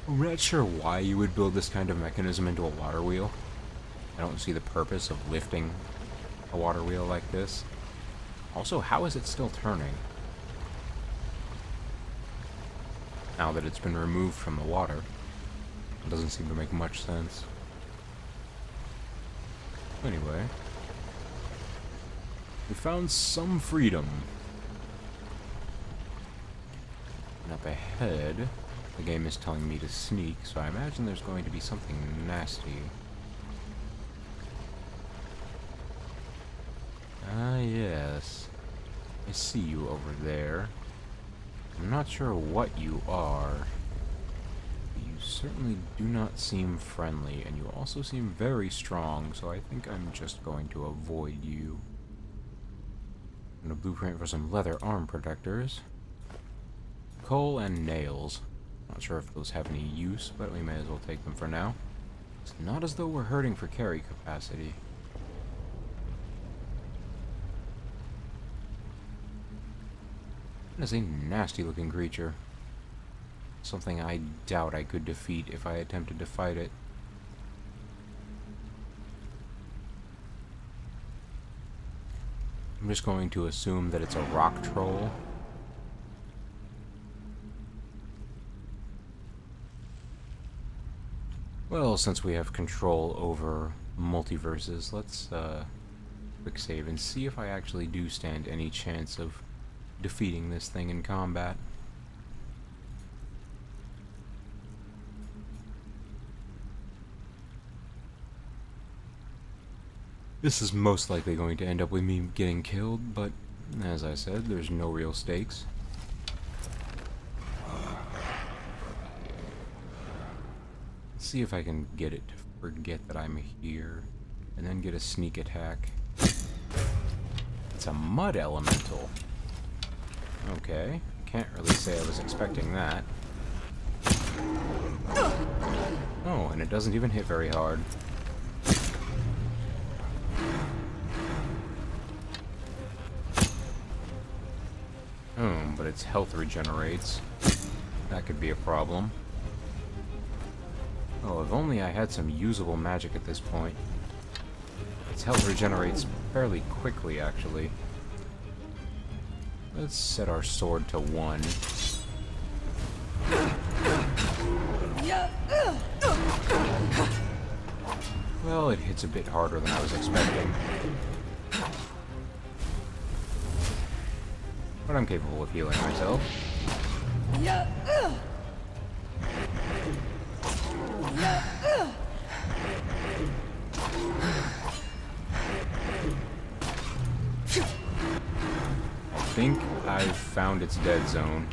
I'm not sure why you would build this kind of mechanism into a water wheel. I don't see the purpose of lifting a water wheel like this. Also, how is it still turning? Now that it's been removed from the water. It doesn't seem to make much sense. Anyway. We found some freedom. And up ahead... the game is telling me to sneak, so I imagine there's going to be something nasty. Ah, yes. I see you over there. I'm not sure what you are. But you certainly do not seem friendly, and you also seem very strong, so I think I'm just going to avoid you. And a blueprint for some leather arm protectors. Coal and nails. Not sure if those have any use, but we may as well take them for now. It's not as though we're hurting for carry capacity. That is a nasty looking creature. Something I doubt I could defeat if I attempted to fight it. I'm just going to assume that it's a rock troll. Well, since we have control over multiverses, let's quick save and see if I actually do stand any chance of defeating this thing in combat. This is most likely going to end up with me getting killed, but as I said, there's no real stakes. Let's see if I can get it to forget that I'm here, and then get a sneak attack. It's a mud elemental. Okay, can't really say I was expecting that. Oh, and it doesn't even hit very hard. But its health regenerates. That could be a problem. Oh, if only I had some usable magic at this point. Its health regenerates fairly quickly, actually. Let's set our sword to 1. Well, it hits a bit harder than I was expecting. But I'm capable of healing myself. I think I've found its dead zone.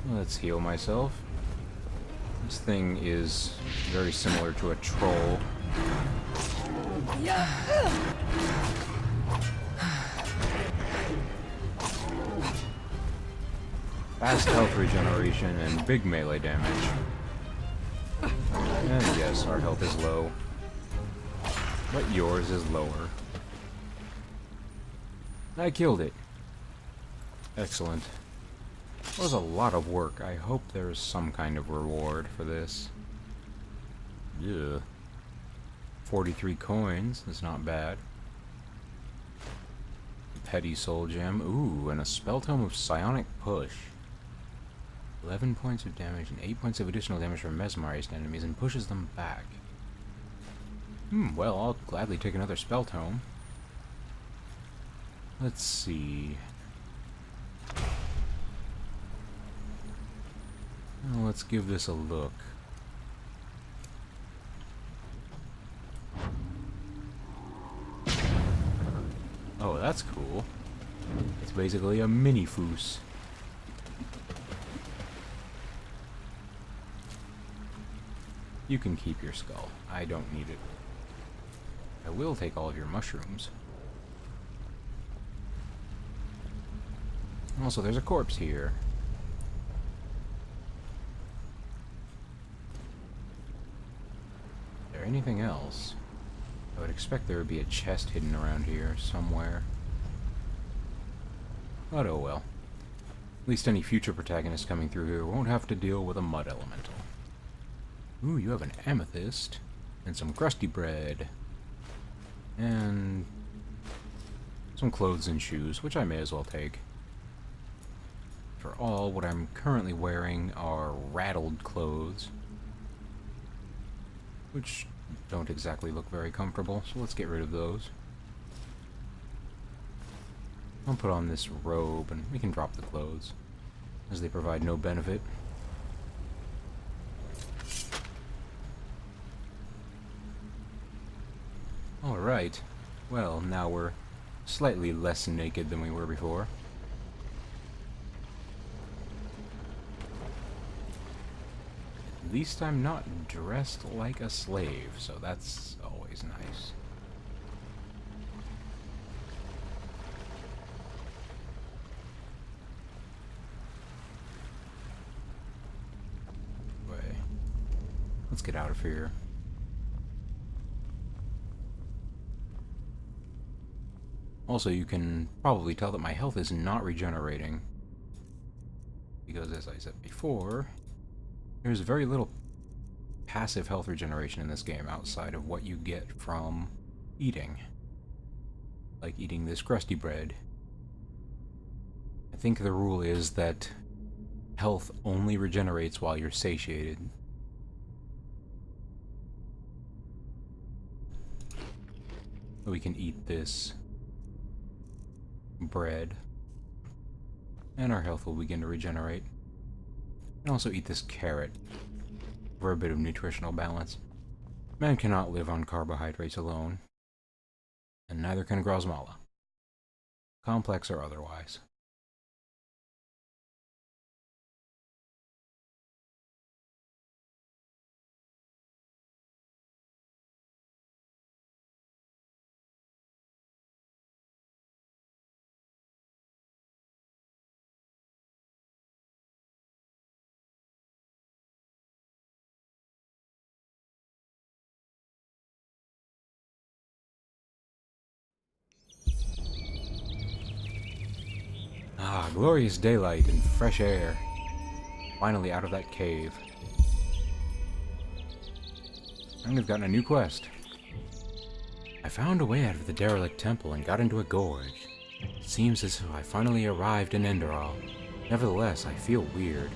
Let's heal myself. This thing is very similar to a troll. Fast health regeneration and big melee damage. And yes, our health is low. But yours is lower. I killed it. Excellent. It was a lot of work. I hope there's some kind of reward for this. Yeah. 43 coins, that's not bad. Petty soul gem, ooh, and a spell tome of psionic push. 11 points of damage and 8 points of additional damage from mesmerized enemies and pushes them back. Well, I'll gladly take another spell tome. Let's see. Well, let's give this a look. Oh, that's cool. It's basically a mini foos. You can keep your skull. I don't need it. I will take all of your mushrooms. Also, there's a corpse here. Is there anything else? I would expect there would be a chest hidden around here somewhere. But oh well. At least any future protagonists coming through here won't have to deal with a mud elemental. Ooh, you have an amethyst. And some crusty bread. And some clothes and shoes, which I may as well take. For all, what I'm currently wearing are rattled clothes. Which don't exactly look very comfortable, so let's get rid of those. I'll put on this robe and we can drop the clothes, as they provide no benefit. Alright, well, now we're slightly less naked than we were before. At least I'm not dressed like a slave, so that's always nice. Anyway, let's get out of here. Also, you can probably tell that my health is not regenerating, because as I said before, there's very little passive health regeneration in this game outside of what you get from eating. Like eating this crusty bread I think the rule is that health only regenerates while you're satiated. We can eat this bread, and our health will begin to regenerate. And also eat this carrot for a bit of nutritional balance. Man cannot live on carbohydrates alone, and neither can Grozmala, complex or otherwise. Ah, glorious daylight and fresh air. Finally out of that cave. And we've gotten a new quest. I found a way out of the derelict temple and got into a gorge. Seems as if I finally arrived in Enderal. Nevertheless, I feel weird.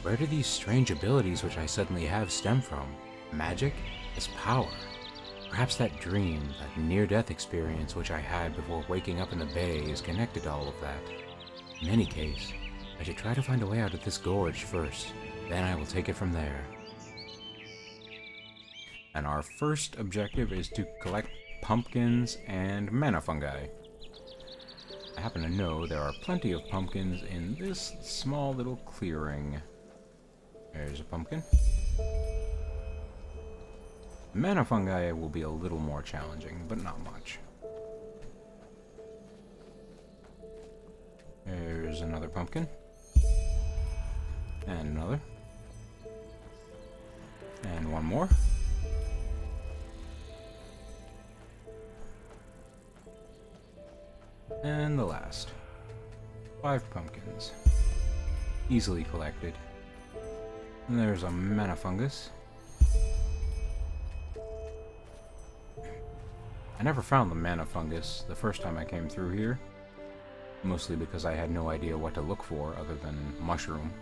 Where do these strange abilities which I suddenly have stem from? Magic? It's power. Perhaps that dream, that near-death experience which I had before waking up in the bay is connected to all of that. In any case, I should try to find a way out of this gorge first. Then I will take it from there. And our first objective is to collect pumpkins and mana fungi. I happen to know there are plenty of pumpkins in this small little clearing. There's a pumpkin. Mana fungi will be a little more challenging, but not much. There's another pumpkin. And another. And one more. And the last. 5 pumpkins. Easily collected. And there's a mana fungus. I never found the mana fungus the first time I came through here. Mostly because I had no idea what to look for other than mushroom.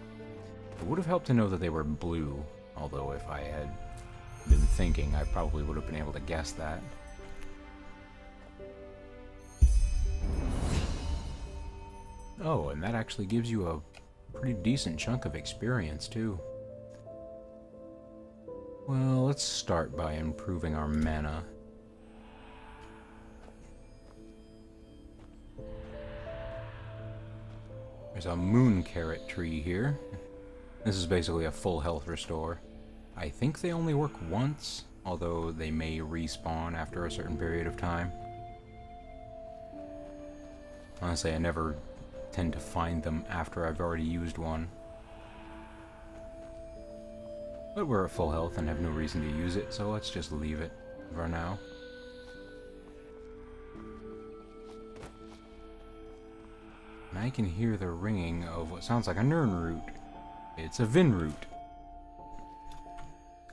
It would have helped to know that they were blue, although if I had been thinking, I probably would have been able to guess that. Oh, and that actually gives you a pretty decent chunk of experience, too. Well, let's start by improving our mana. There's a moon carrot tree here. This is basically a full health restore. I think they only work once, although they may respawn after a certain period of time. Honestly, I never tend to find them after I've already used one. But we're at full health and have no reason to use it, so let's just leave it for now. And I can hear the ringing of what sounds like a Nern root. It's a Vin root.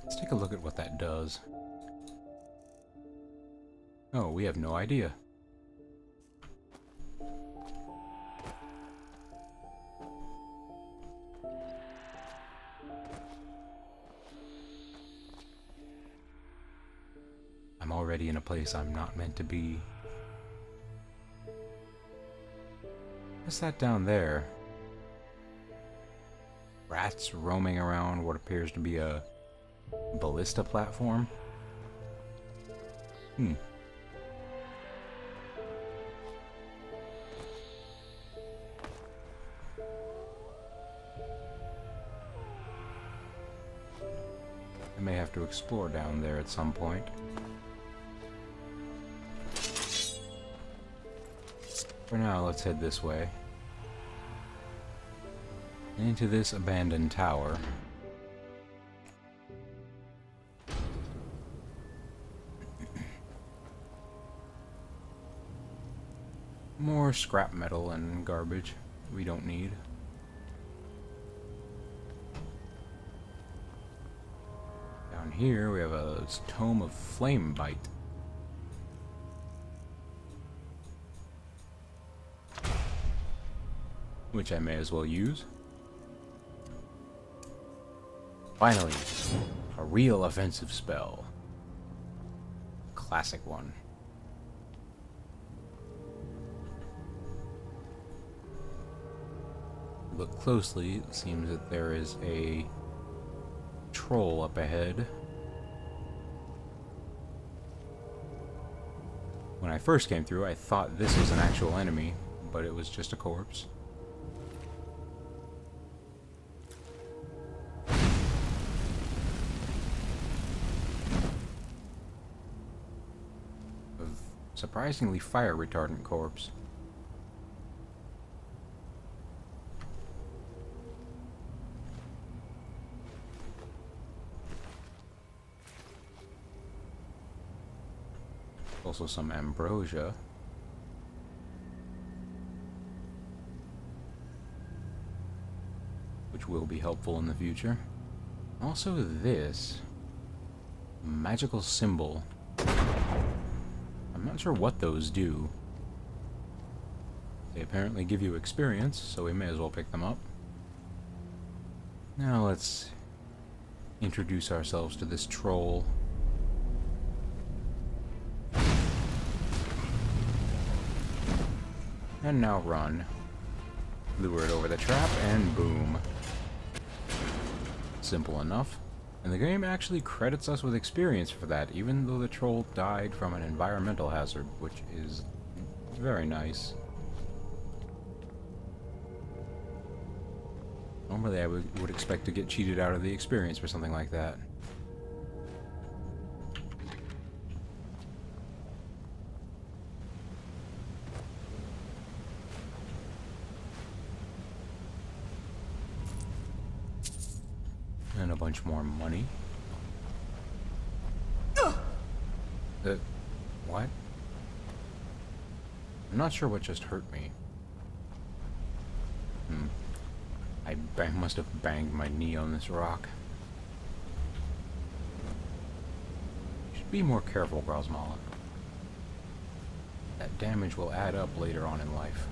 Let's take a look at what that does. Oh, we have no idea. I'm already in a place I'm not meant to be. What's that down there? Rats roaming around what appears to be a ballista platform? I may have to explore down there at some point. For now, let's head this way. Into this abandoned tower. More scrap metal and garbage we don't need. Down here we have a tome of flame bite. which I may as well use. Finally, a real offensive spell. Classic one. Look closely, it seems that there is a troll up ahead. When I first came through, I thought this was an actual enemy, but it was just a corpse. A surprisingly fire retardant corpse. Also some ambrosia. Which will be helpful in the future. Also this magical symbol. I'm not sure what those do. They apparently give you experience, so we may as well pick them up. Now let's introduce ourselves to this troll. And now run. Lure it over the trap, and boom. Simple enough. And the game actually credits us with experience for that, even though the troll died from an environmental hazard, which is very nice. Normally I would expect to get cheated out of the experience for something like that. And a bunch more money. What? I'm not sure what just hurt me. I must have banged my knee on this rock. Should be more careful, Grosmala. That damage will add up later on in life.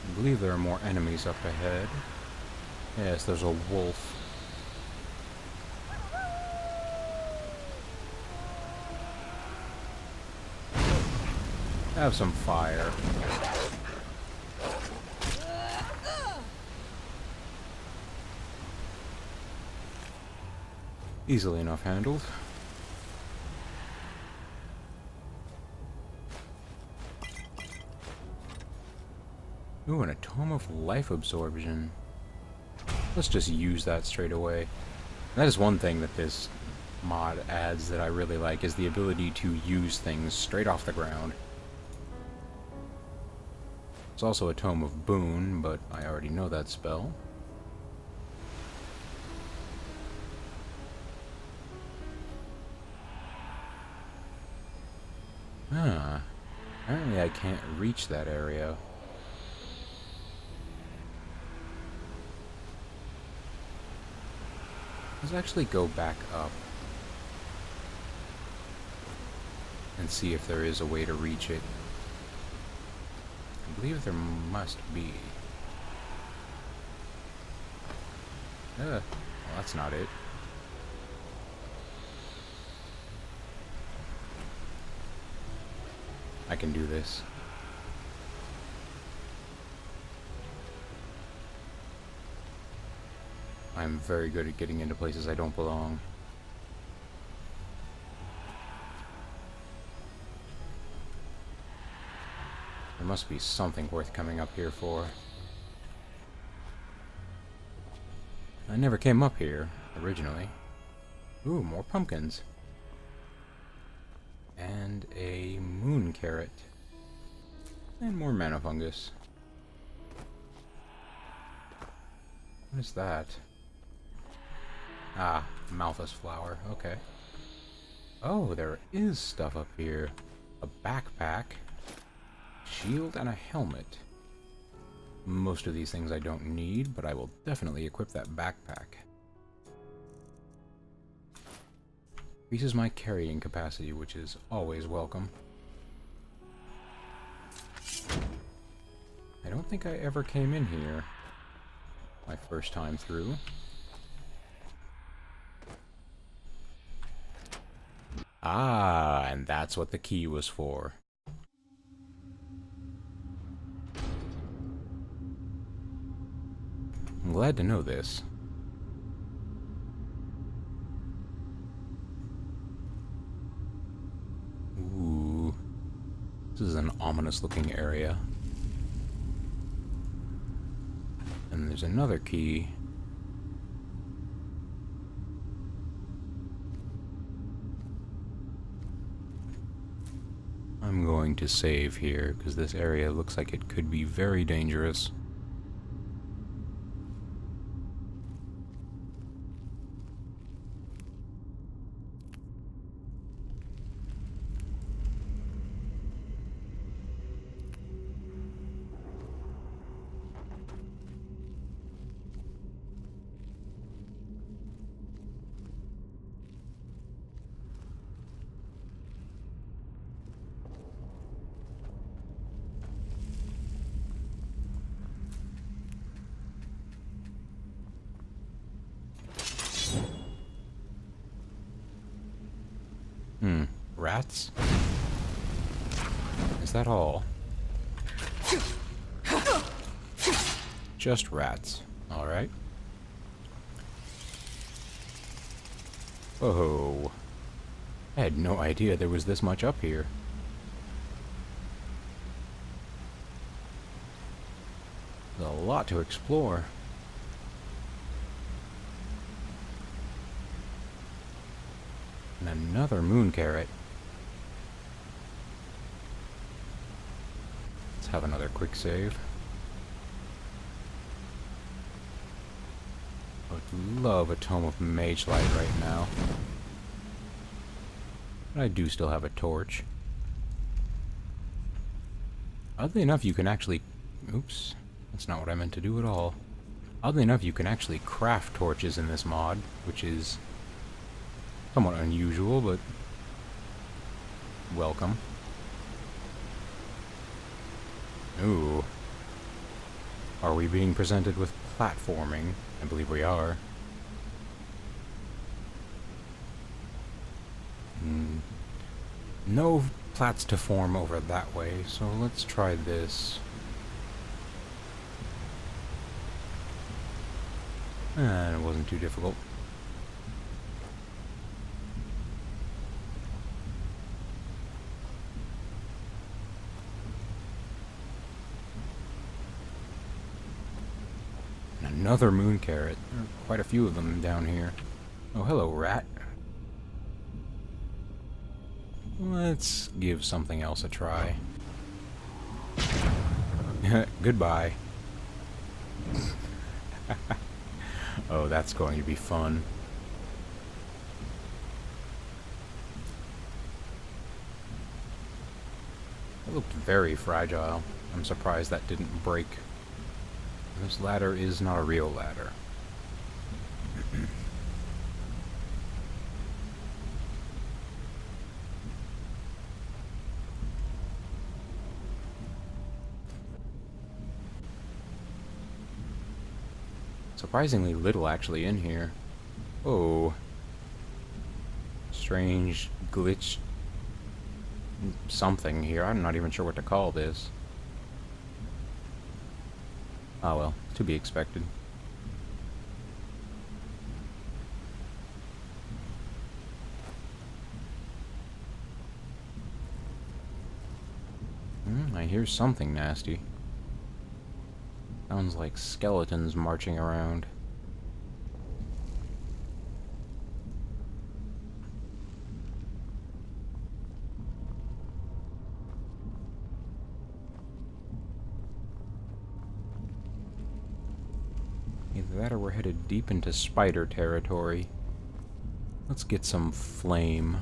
I believe there are more enemies up ahead. Yes, there's a wolf. Have some fire. Easily enough handled. Ooh, and a Tome of Life Absorption. Let's just use that straight away. That is one thing that this mod adds that I really like, is the ability to use things straight off the ground. It's also a Tome of Boon, but I already know that spell. Apparently I can't reach that area. Let's actually go back up and see if there is a way to reach it. I believe there must be. Well, that's not it. I can do this. I'm very good at getting into places I don't belong. There must be something worth coming up here for. I never came up here, originally. Ooh, more pumpkins. And a moon carrot. And more mana fungus. What is that? Ah, Malthus flower. Okay. Oh, there is stuff up here. A backpack, shield, and a helmet. Most of these things I don't need, but I will definitely equip that backpack. Increases my carrying capacity, which is always welcome. I don't think I ever came in here my first time through. Ah, and that's what the key was for. I'm glad to know this. Ooh. This is an ominous looking area. And there's another key. I'm going to save here, because this area looks like it could be very dangerous. Rats? Is that all? Just rats. Alright. Oh. I had no idea there was this much up here. There's a lot to explore. And another moon carrot. Let's have another quick save. I would love a Tome of Mage Light right now. But I do still have a torch. Oddly enough, you can actually... Oops. That's not what I meant to do at all. Oddly enough, you can actually craft torches in this mod, which is somewhat unusual, but welcome. Ooh. Are we being presented with platforming? I believe we are. No plats to form over that way, so let's try this. And it wasn't too difficult. Another moon carrot. There are quite a few of them down here. Oh, hello, rat. Let's give something else a try. Goodbye. Oh, that's going to be fun. It looked very fragile. I'm surprised that didn't break. This ladder is not a real ladder. Surprisingly little actually in here. Oh. Strange glitch something here. I'm not even sure what to call this. Oh well, to be expected. I hear something nasty. Sounds like skeletons marching around. Either that or we're headed deep into spider territory. Let's get some flame.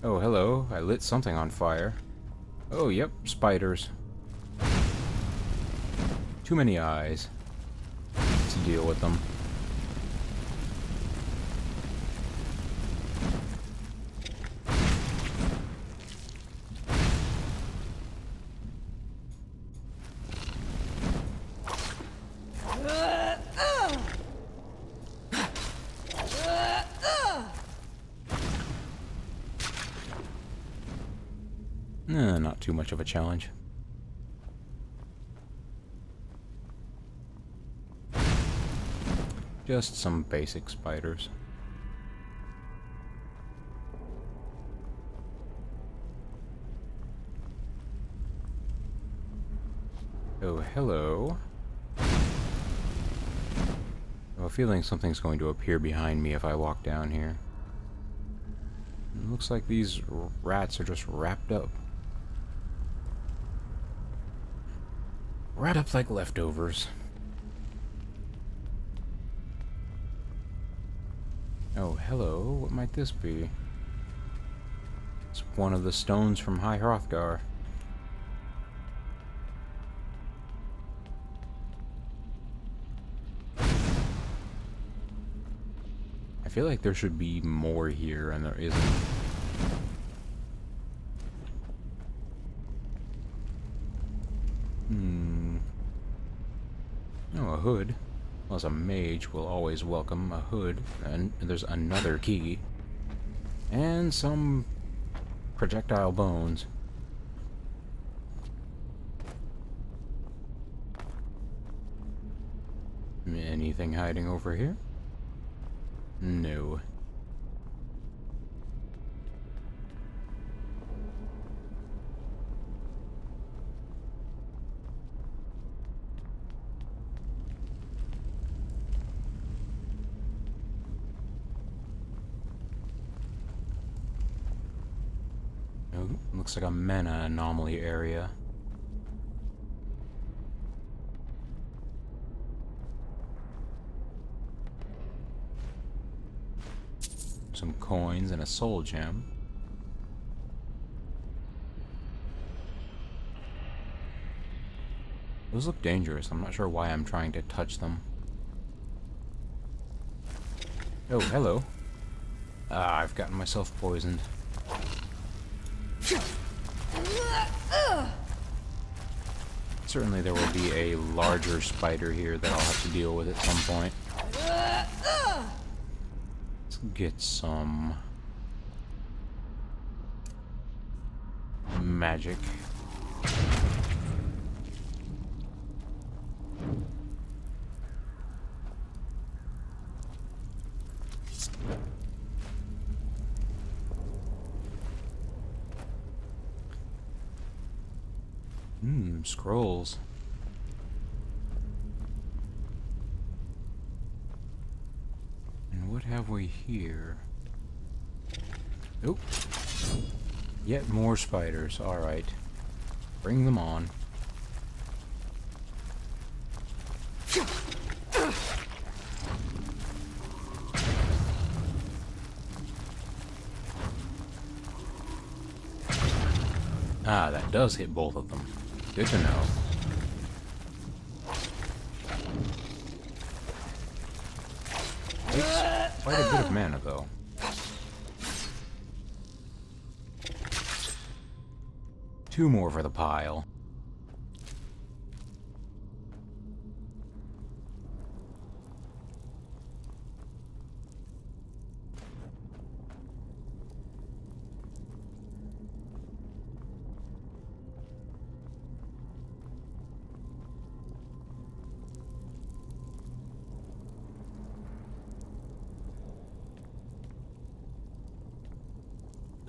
Oh, hello. I lit something on fire. Oh, yep, spiders. Too many eyes. Let's deal with them. Not too much of a challenge. Just some basic spiders. Oh, hello. I have a feeling something's going to appear behind me if I walk down here. It looks like these rats are just wrapped up. Wrapped up like leftovers. Oh, hello. What might this be? It's one of the stones from High Hrothgar. I feel like there should be more here, and there isn't. Oh, a hood. Well, as a mage, we'll always welcome a hood. And there's another key. And some projectile bones. Anything hiding over here? No. Oh, looks like a mana anomaly area. Some coins and a soul gem. Those look dangerous. I'm not sure why I'm trying to touch them. Oh, hello. Ah, I've gotten myself poisoned. Certainly there will be a larger spider here that I'll have to deal with at some point. Let's get some magic. Scrolls. And what have we here? Oop. Yet more spiders. Alright. Bring them on. Ah, that does hit both of them. Good to know. Takes quite a bit of mana, though. Two more for the pile.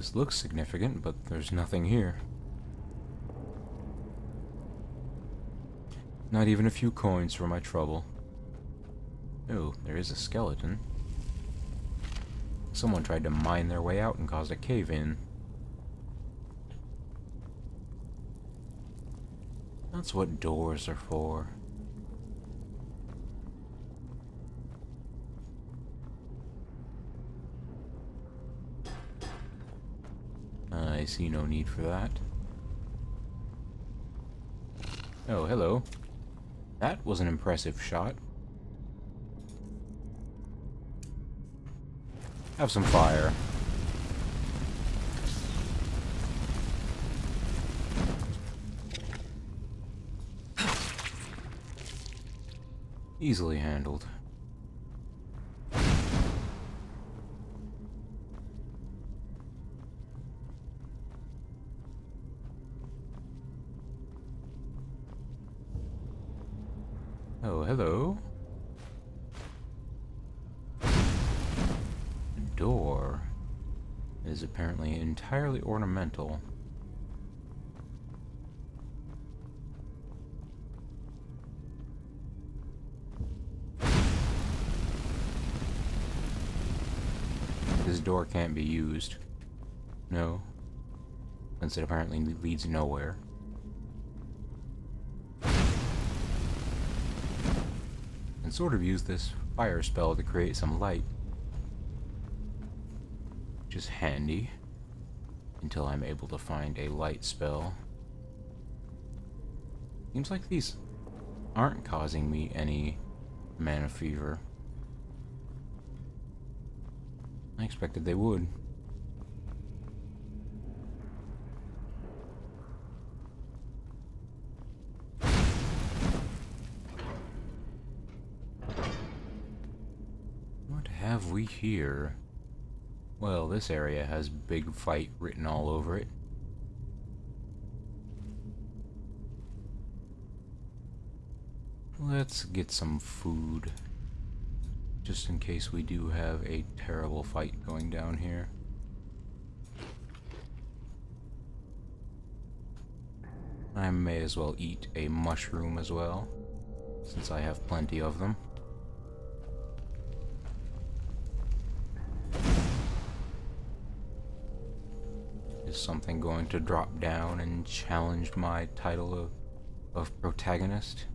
This looks significant, but there's nothing here. Not even a few coins for my trouble. Oh, there is a skeleton. Someone tried to mine their way out and caused a cave-in. That's what doors are for. I see no need for that. Oh, hello. That was an impressive shot. Have some fire. Easily handled. Oh, hello. The door is apparently entirely ornamental. This door can't be used. No. Since it apparently leads nowhere. And sort of use this fire spell to create some light. Which is handy. Until I'm able to find a light spell. Seems like these aren't causing me any mana fever. I expected they would. What have we here? Well, this area has big fight written all over it. Let's get some food. Just in case we do have a terrible fight going down here. I may as well eat a mushroom as well, since I have plenty of them. Is something going to drop down and challenge my title of protagonist?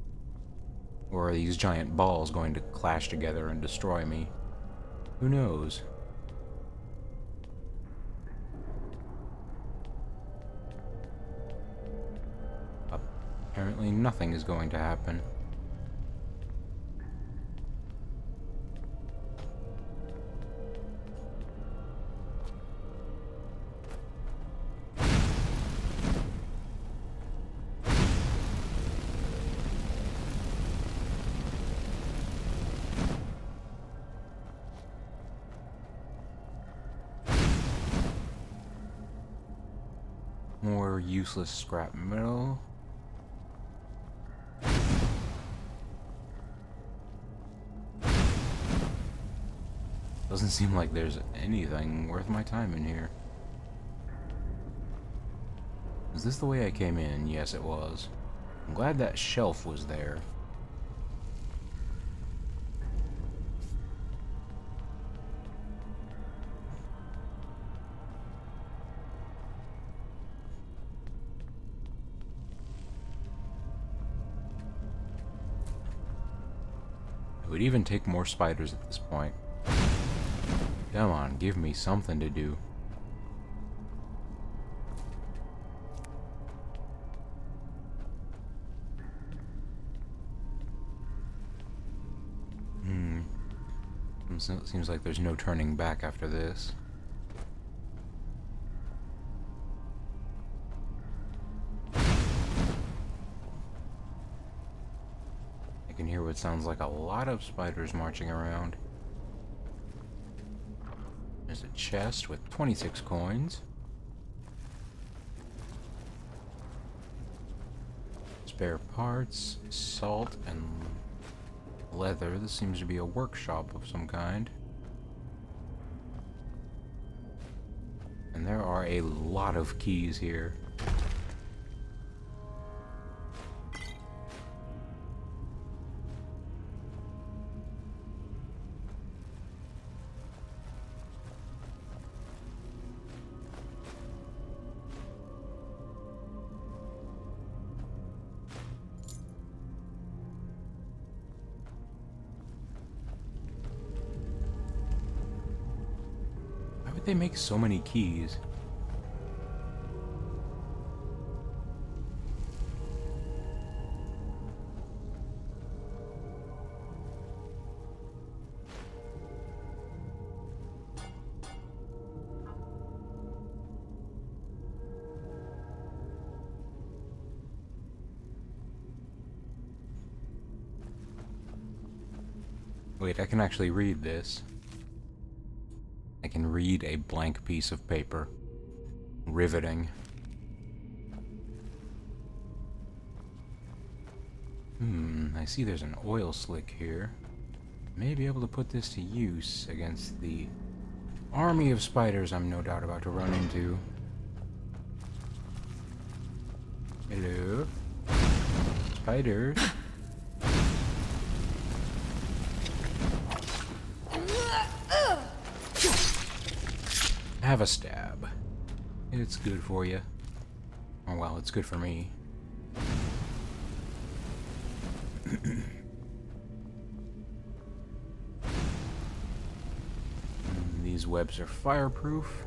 Or are these giant balls going to clash together and destroy me? Who knows? Apparently nothing is going to happen. More useless scrap metal. Doesn't seem like there's anything worth my time in here. Is this the way I came in? Yes, it was. I'm glad that shelf was there. It would even take more spiders at this point. Come on, give me something to do. Seems like there's no turning back after this. I can hear what sounds like a lot of spiders marching around. There's a chest with 26 coins. Spare parts, salt, and leather. This seems to be a workshop of some kind. And there are a lot of keys here. Why would they make so many keys? Wait, I can actually read this. I can read a blank piece of paper. Riveting. I see there's an oil slick here. May be able to put this to use against the army of spiders I'm no doubt about to run into. Hello? Spiders? Have a stab. It's good for you. Oh well, it's good for me. These webs are fireproof.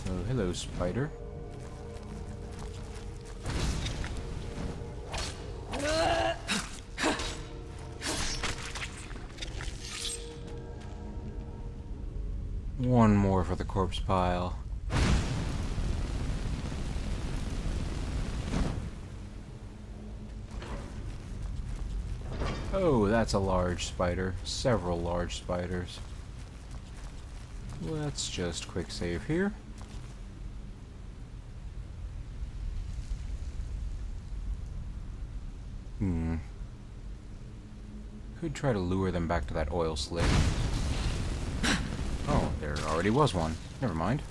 Oh, hello, spider. One more for the corpse pile. Oh, that's a large spider. Several large spiders. Let's just quick save here. Could try to lure them back to that oil slick. Oh, there already was one. Never mind.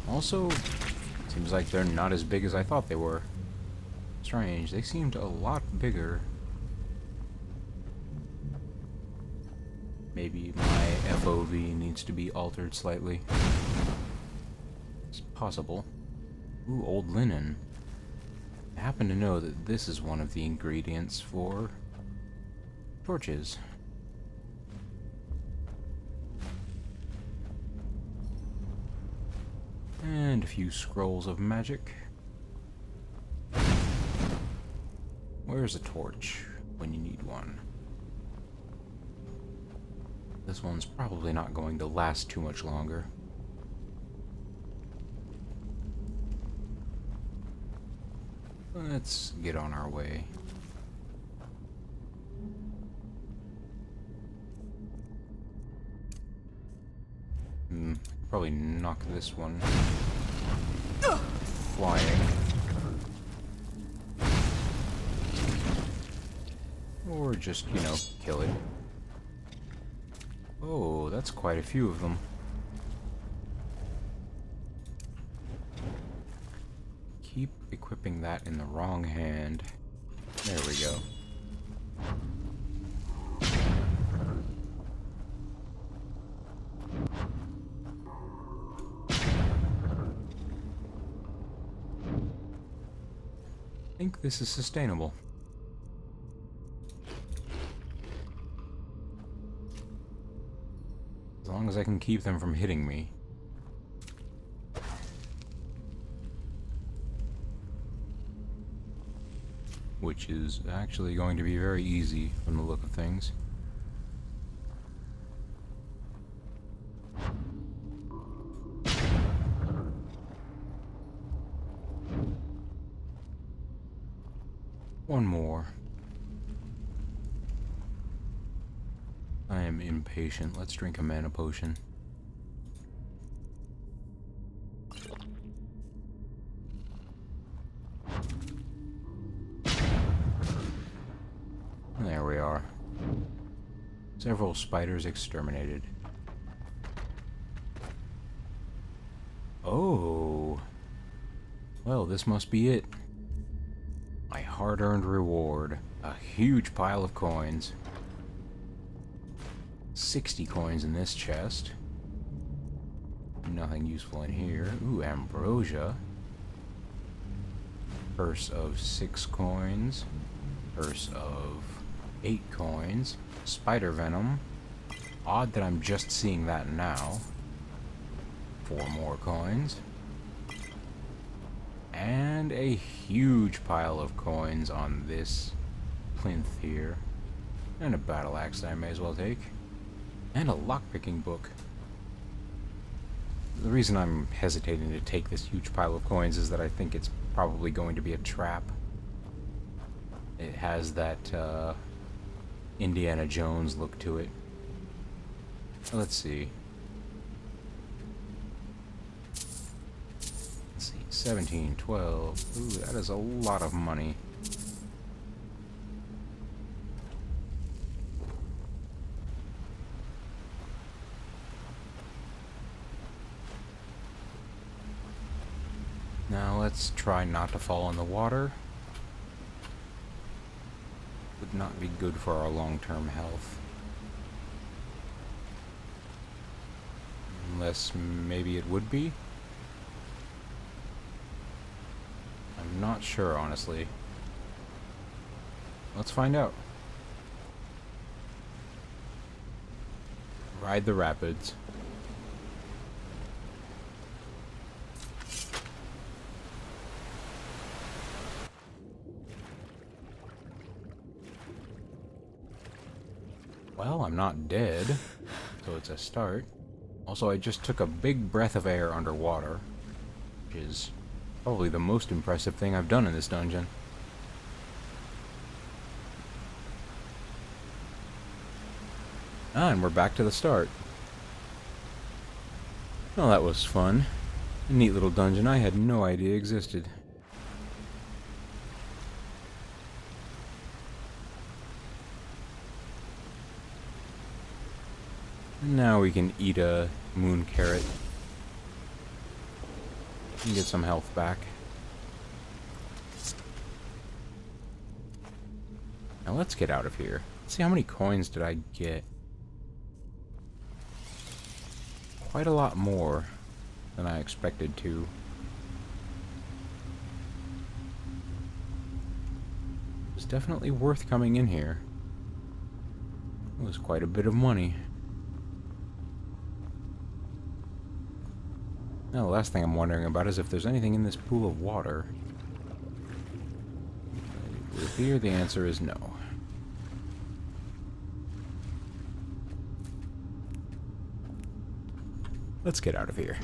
Also, seems like they're not as big as I thought they were. Strange, they seemed a lot bigger. Maybe my FOV needs to be altered slightly. It's possible. Ooh, old linen. I happen to know that this is one of the ingredients for torches. And a few scrolls of magic. Where's a torch when you need one? This one's probably not going to last too much longer. Let's get on our way. Probably knock this one flying. Or just, you know, kill it. Oh, that's quite a few of them. Keep equipping that in the wrong hand. There we go. I think this is sustainable. As long as I can keep them from hitting me. Which is actually going to be very easy from the look of things. One more. I am impatient. Let's drink a mana potion. Several spiders exterminated. Oh. Well, this must be it. My hard-earned reward. A huge pile of coins. 60 coins in this chest. Nothing useful in here. Ooh, ambrosia. Purse of 6 coins. Purse of 8 coins. Spider venom. Odd that I'm just seeing that now. 4 more coins. And a huge pile of coins on this plinth here. And a battle axe that I may as well take. And a lockpicking book. The reason I'm hesitating to take this huge pile of coins is that I think it's probably going to be a trap. It has that Indiana Jones look to it. Let's see. 17, 12. Ooh, that is a lot of money. Now let's try not to fall in the water. Would not be good for our long-term health. Unless maybe it would be? I'm not sure, honestly. Let's find out. Ride the rapids. Well, I'm not dead, so it's a start. Also, I just took a big breath of air underwater, which is probably the most impressive thing I've done in this dungeon. Ah, and we're back to the start. Well, that was fun. A neat little dungeon I had no idea existed. And now we can eat a moon carrot and get some health back. Now let's get out of here. Let's see, how many coins did I get? Quite a lot more than I expected to. It's definitely worth coming in here. It was quite a bit of money. Now, the last thing I'm wondering about is if there's anything in this pool of water. With here, the answer is no. Let's get out of here.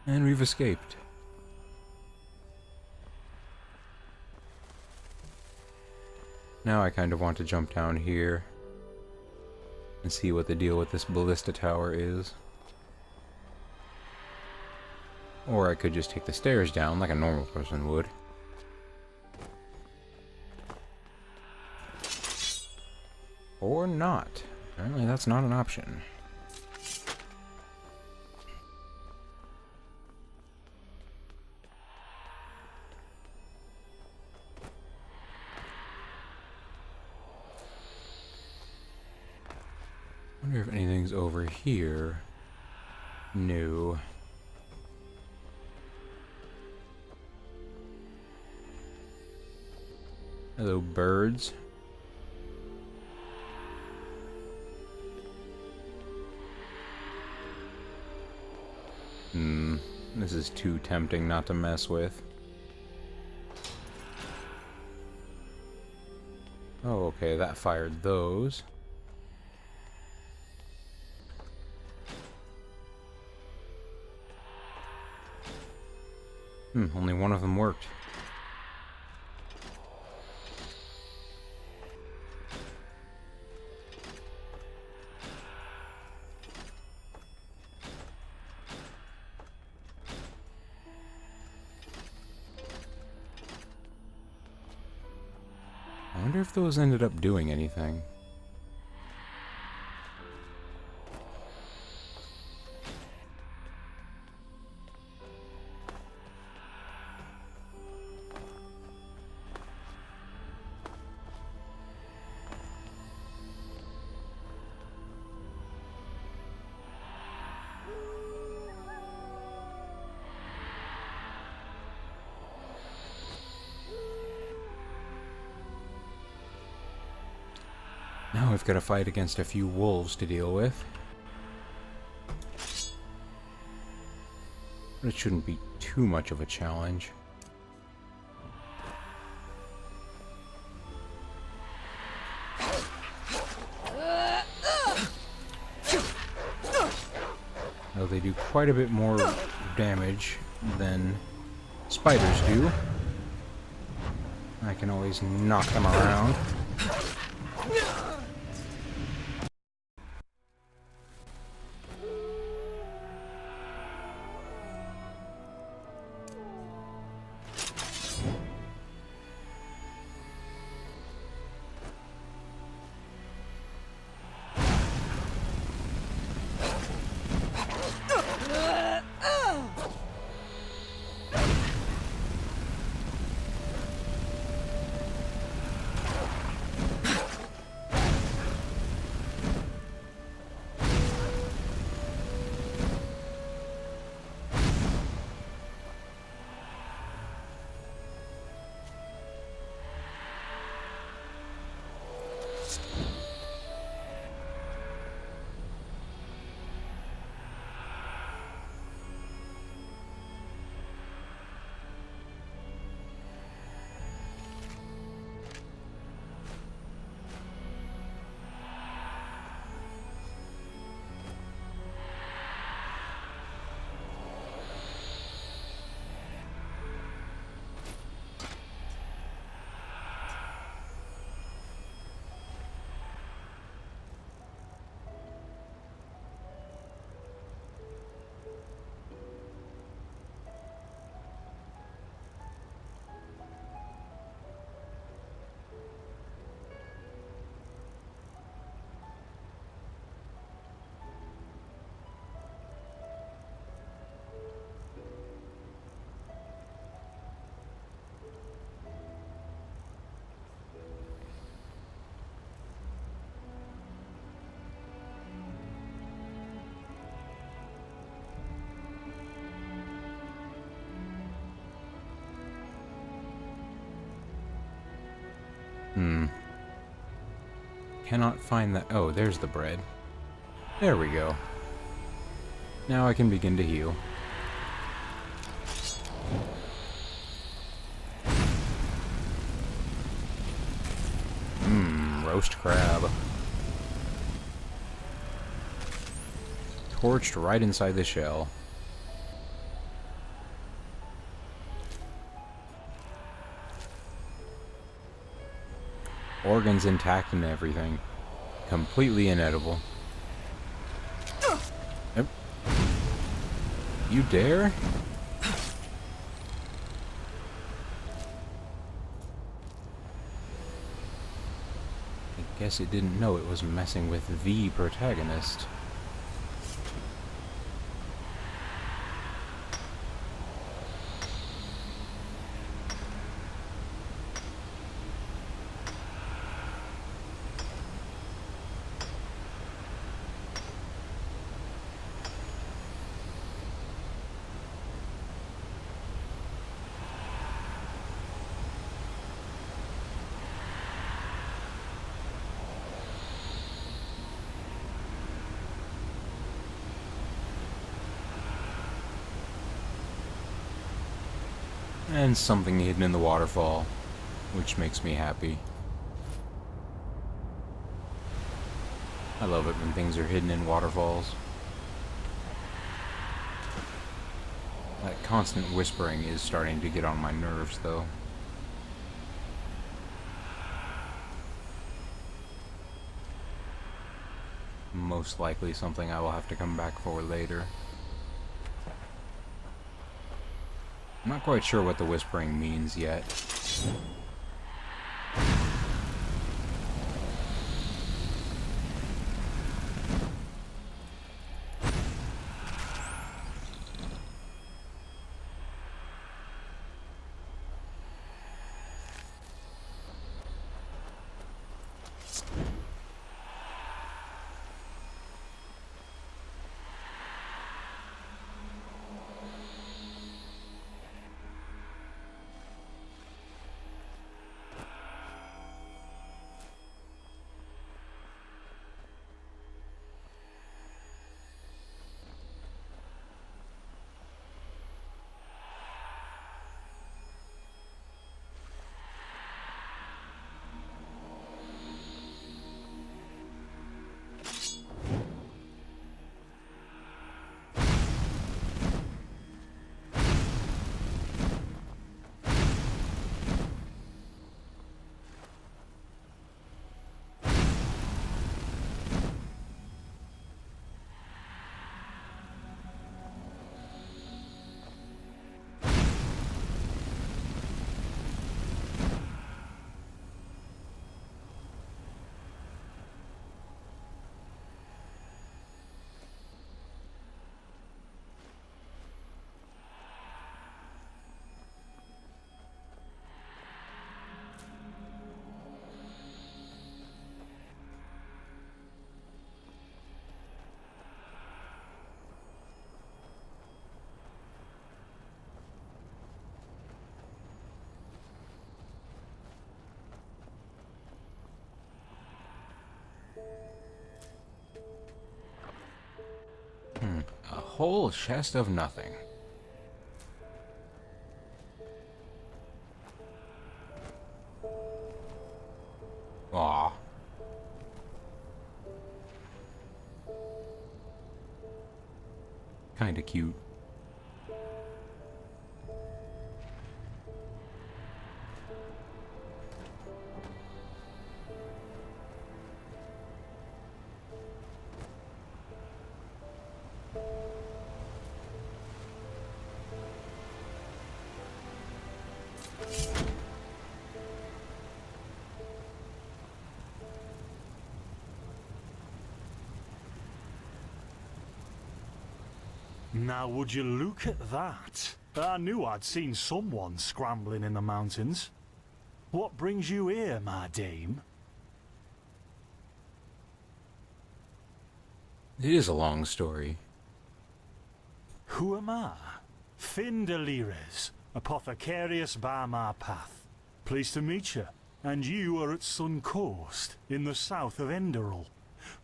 And we've escaped. Now I kind of want to jump down here and see what the deal with this ballista tower is. Or I could just take the stairs down like a normal person would. Or not. Apparently that's not an option. Wonder if anything's over here. No. Hello, birds. This is too tempting not to mess with. Oh, okay, that fired those. Only one of them worked. I wonder if those ended up doing anything. Now I've got to fight against a few wolves to deal with. But it shouldn't be too much of a challenge. Though they do quite a bit more damage than spiders do. I can always knock them around. Cannot find that. Oh, there's the bread. There we go. Now I can begin to heal. Roast crab. Torched right inside the shell. Organs intact and everything. Completely inedible. Yep. You dare? I guess it didn't know it was messing with the protagonist. And something hidden in the waterfall, which makes me happy. I love it when things are hidden in waterfalls. That constant whispering is starting to get on my nerves, though. Most likely something I will have to come back for later. I'm not quite sure what the whispering means yet. A whole chest of nothing. Aw. Kinda cute. Now would you look at that? I knew I'd seen someone scrambling in the mountains. What brings you here, my dame? It is a long story. Who am I? Finn Delires, apothecarius by my path. Pleased to meet you. And you are at Sun Coast, in the south of Enderal.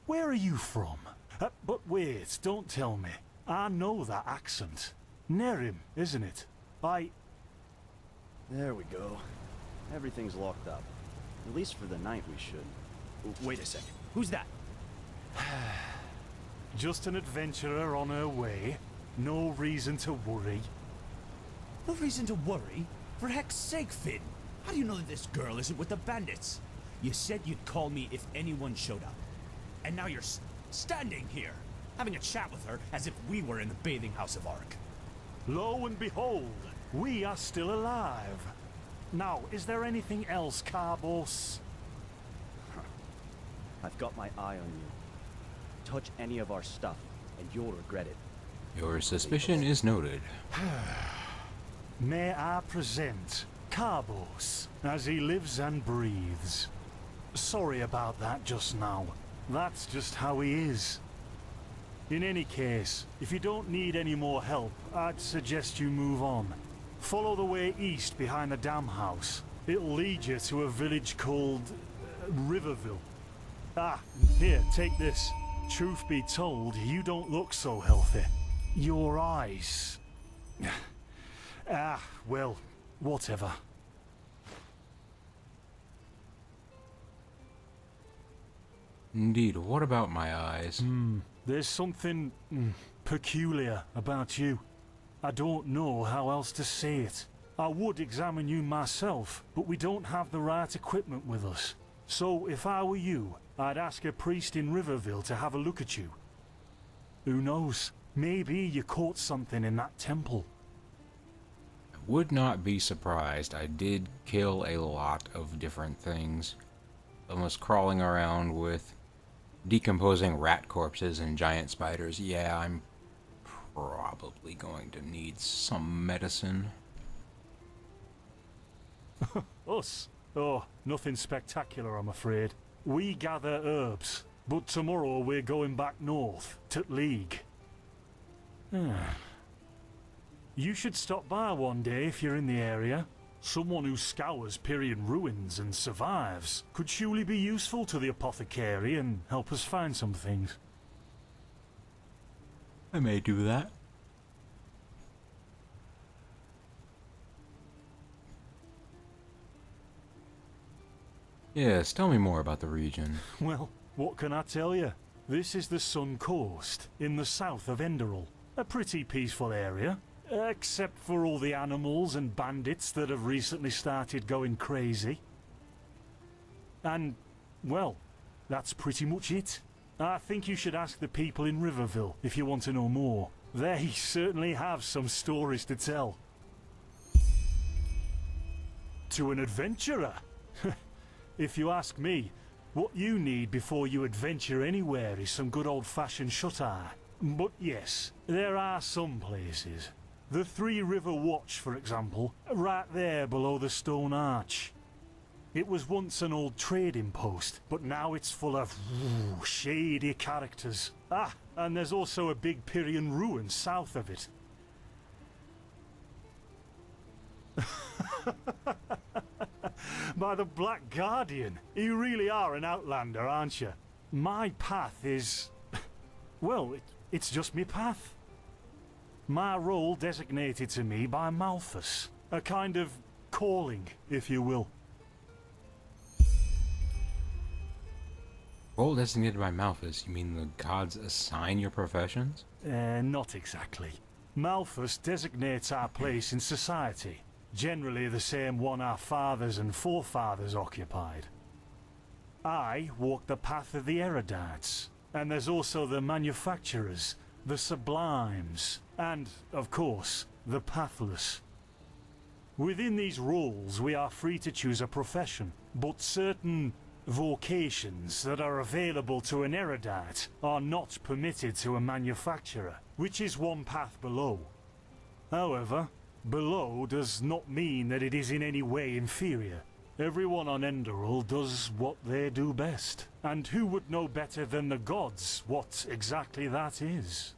Where are you from? But wait, don't tell me. I know that accent. Nerim, isn't it? There we go. Everything's locked up. At least for the night we should. Wait a second. Who's that? Just an adventurer on her way. No reason to worry. No reason to worry? For heck's sake, Finn. How do you know that this girl isn't with the bandits? You said you'd call me if anyone showed up. And now you're standing here, having a chat with her as if we were in the bathing house of Ark. Lo and behold, we are still alive. Now, is there anything else, Carbos? I've got my eye on you. Touch any of our stuff, and you'll regret it. Your suspicion is noted. May I present Carbos, as he lives and breathes. Sorry about that just now. That's just how he is. In any case, if you don't need any more help, I'd suggest you move on. Follow the way east behind the dam house. It'll lead you to a village called Riverville. Ah, here, take this. Truth be told, you don't look so healthy. Your eyes... well, whatever. Indeed, what about my eyes? There's something peculiar about you. I don't know how else to say it. I would examine you myself, but we don't have the right equipment with us. So if I were you, I'd ask a priest in Riverville to have a look at you. Who knows? Maybe you caught something in that temple. I would not be surprised. I did kill a lot of different things. Almost crawling around with decomposing rat corpses and giant spiders. Yeah, I'm probably going to need some medicine. Us? Oh, nothing spectacular, I'm afraid. We gather herbs, but tomorrow we're going back north, to League. You should stop by one day if you're in the area. Someone who scours Pyrian ruins and survives could surely be useful to the apothecary and help us find some things. I may do that. Yes, tell me more about the region. Well, what can I tell you? This is the Sun Coast, in the south of Enderal. A pretty peaceful area, except for all the animals and bandits that have recently started going crazy. And, well, that's pretty much it. I think you should ask the people in Riverville if you want to know more. They certainly have some stories to tell. To an adventurer? If you ask me, what you need before you adventure anywhere is some good old-fashioned shut-eye. But yes, there are some places. The Three River Watch, for example, right there below the stone arch. It was once an old trading post, but now it's full of shady characters. Ah, and there's also a big Pyrian ruin south of it. By the Black Guardian, you really are an outlander, aren't you? My path is... well, it's just me path. My role designated to me by Malthus. A kind of calling, if you will. Role designated by Malthus? You mean the gods assign your professions? Not exactly. Malthus designates our place in society. Generally the same one our fathers and forefathers occupied. I walk the path of the erudites, and there's also the manufacturers, the sublimes, and, of course, the pathless. Within these roles we are free to choose a profession, but certain vocations that are available to an erudite are not permitted to a manufacturer, which is one path below. However, below does not mean that it is in any way inferior. Everyone on Enderal does what they do best. And who would know better than the gods what exactly that is?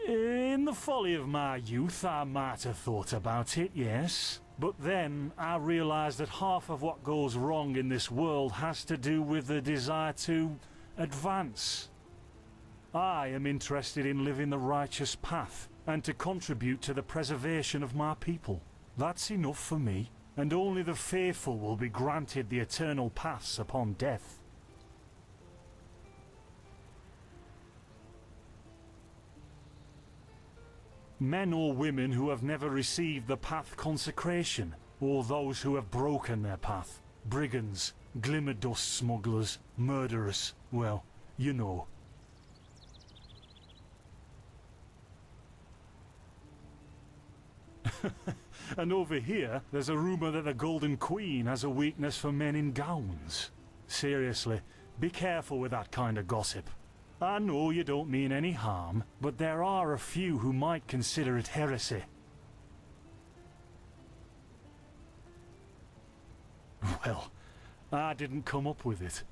In the folly of my youth, I might have thought about it, yes. But then I realized that half of what goes wrong in this world has to do with the desire to advance. I am interested in living the righteous path and to contribute to the preservation of my people. That's enough for me, and only the faithful will be granted the eternal paths upon death. Men or women who have never received the path consecration, or those who have broken their path. Brigands, glimmer dust smugglers, murderers, well, you know. And over here, there's a rumor that the Golden Queen has a weakness for men in gowns. Seriously, be careful with that kind of gossip. I know you don't mean any harm, but there are a few who might consider it heresy. Well, I didn't come up with it.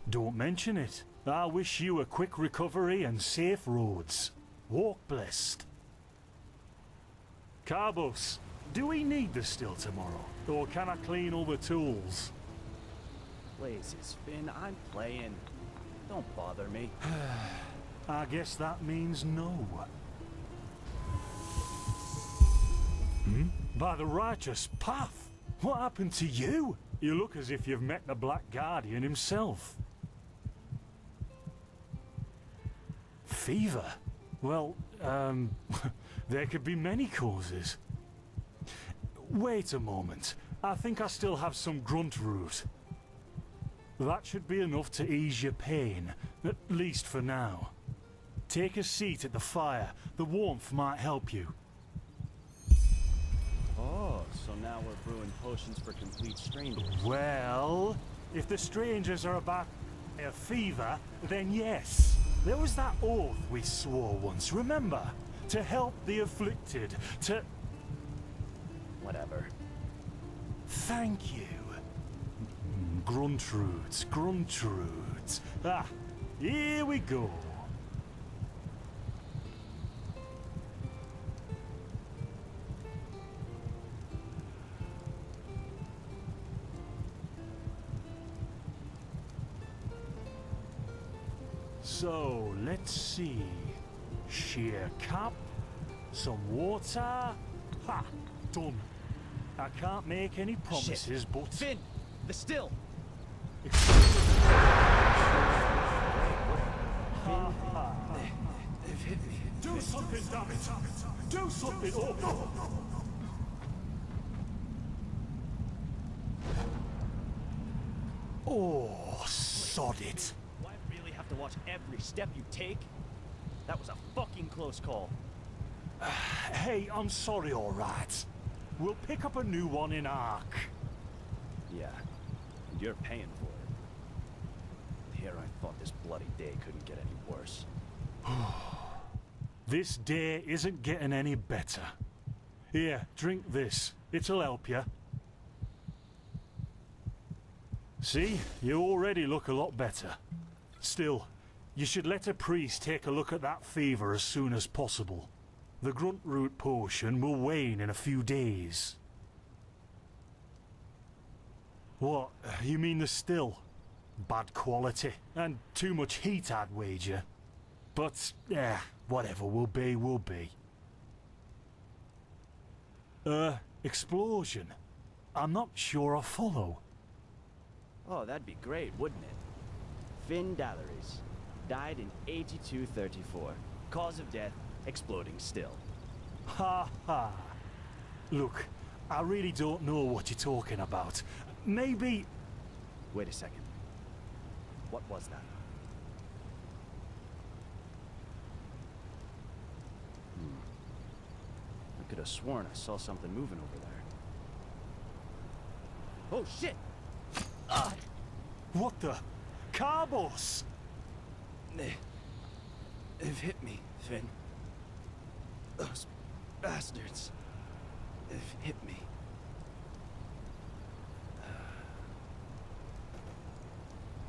Don't mention it. I wish you a quick recovery and safe roads. Walk blessed. Carbos, do we need the still tomorrow? Or can I clean all the tools? Blazes, Finn, I'm playing. Don't bother me. I guess that means no. By the righteous path? What happened to you? You look as if you've met the Black Guardian himself. Fever? Well, there could be many causes. Wait a moment. I think I still have some grunt root. That should be enough to ease your pain, at least for now. Take a seat at the fire. The warmth might help you. Oh, so now we're brewing potions for complete strangers. Well, if the strangers are about a fever, then yes. There was that oath we swore once, remember? To help the afflicted, to... Whatever. Thank you. Gruntroots, gruntroots. Ah, here we go. So, let's see. Sheer cup, some water. Ha! Done. I can't make any promises, Shit. but... Finn! The still! Do something, damn it! Do something! Oh, no! Oh, sod it. Do I really have to watch every step you take? That was a fucking close call. Hey, I'm sorry, alright. We'll pick up a new one in Ark. Yeah, and you're paying for it. Here I thought this bloody day couldn't get any worse. This day isn't getting any better. Here, drink this. It'll help you. See? You already look a lot better. Still, you should let a priest take a look at that fever as soon as possible. The grunt root potion will wane in a few days. What? You mean the still? Bad quality, and too much heat, I'd wager. But, whatever will be, will be. Explosion? I'm not sure I follow. Oh, that'd be great, wouldn't it? Finn Dalleries. Died in 8234. Cause of death, exploding still. Ha ha. Look, I really don't know what you're talking about. Maybe... Wait a second. What was that? I could have sworn I saw something moving over there. Oh, shit! What the? Carbos! They've hit me, Finn. Those bastards. They've hit me.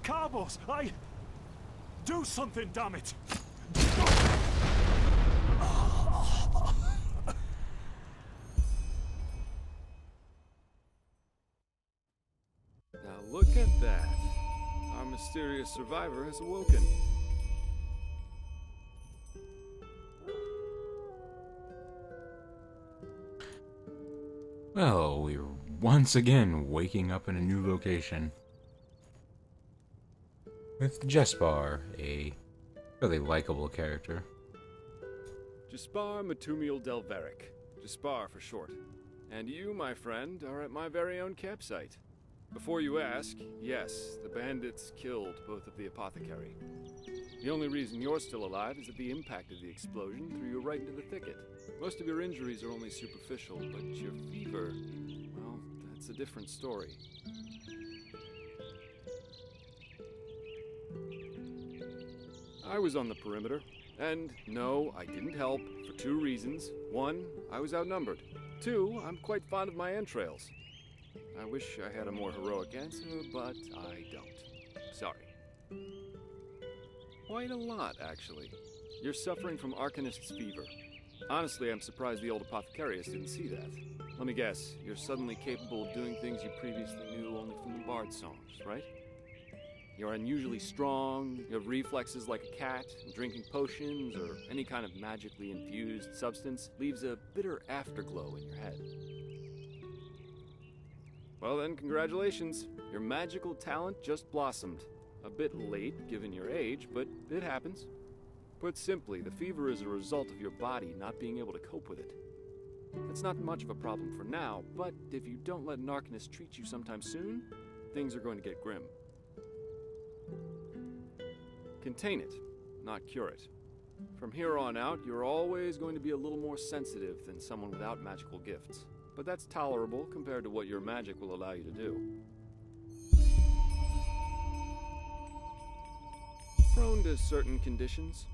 Carbos, do something, damn it! Now look at that. Our mysterious survivor has awoken. Well, we're once again waking up in a new location. With Jespar, a really likable character. Jespar Matumiel Delveric. Jespar for short. And you, my friend, are at my very own campsite. Before you ask, yes, the bandits killed both of the apothecary. The only reason you're still alive is that the impact of the explosion threw you right into the thicket. Most of your injuries are only superficial, but your fever, well, that's a different story. I was on the perimeter, and no, I didn't help, for two reasons. One, I was outnumbered. Two, I'm quite fond of my entrails. I wish I had a more heroic answer, but I don't. Sorry. Quite a lot, actually. You're suffering from Arcanist's fever. Honestly, I'm surprised the old apothecarius didn't see that. Let me guess, you're suddenly capable of doing things you previously knew only from the bard songs, right? You're unusually strong, you have reflexes like a cat, and drinking potions or any kind of magically infused substance leaves a bitter afterglow in your head. Well then, congratulations. Your magical talent just blossomed. A bit late, given your age, but it happens. Put simply, the fever is a result of your body not being able to cope with it. It's not much of a problem for now, but if you don't let an Arcanist treat you sometime soon, things are going to get grim. Contain it, not cure it. From here on out, you're always going to be a little more sensitive than someone without magical gifts. But that's tolerable compared to what your magic will allow you to do. Prone to certain conditions.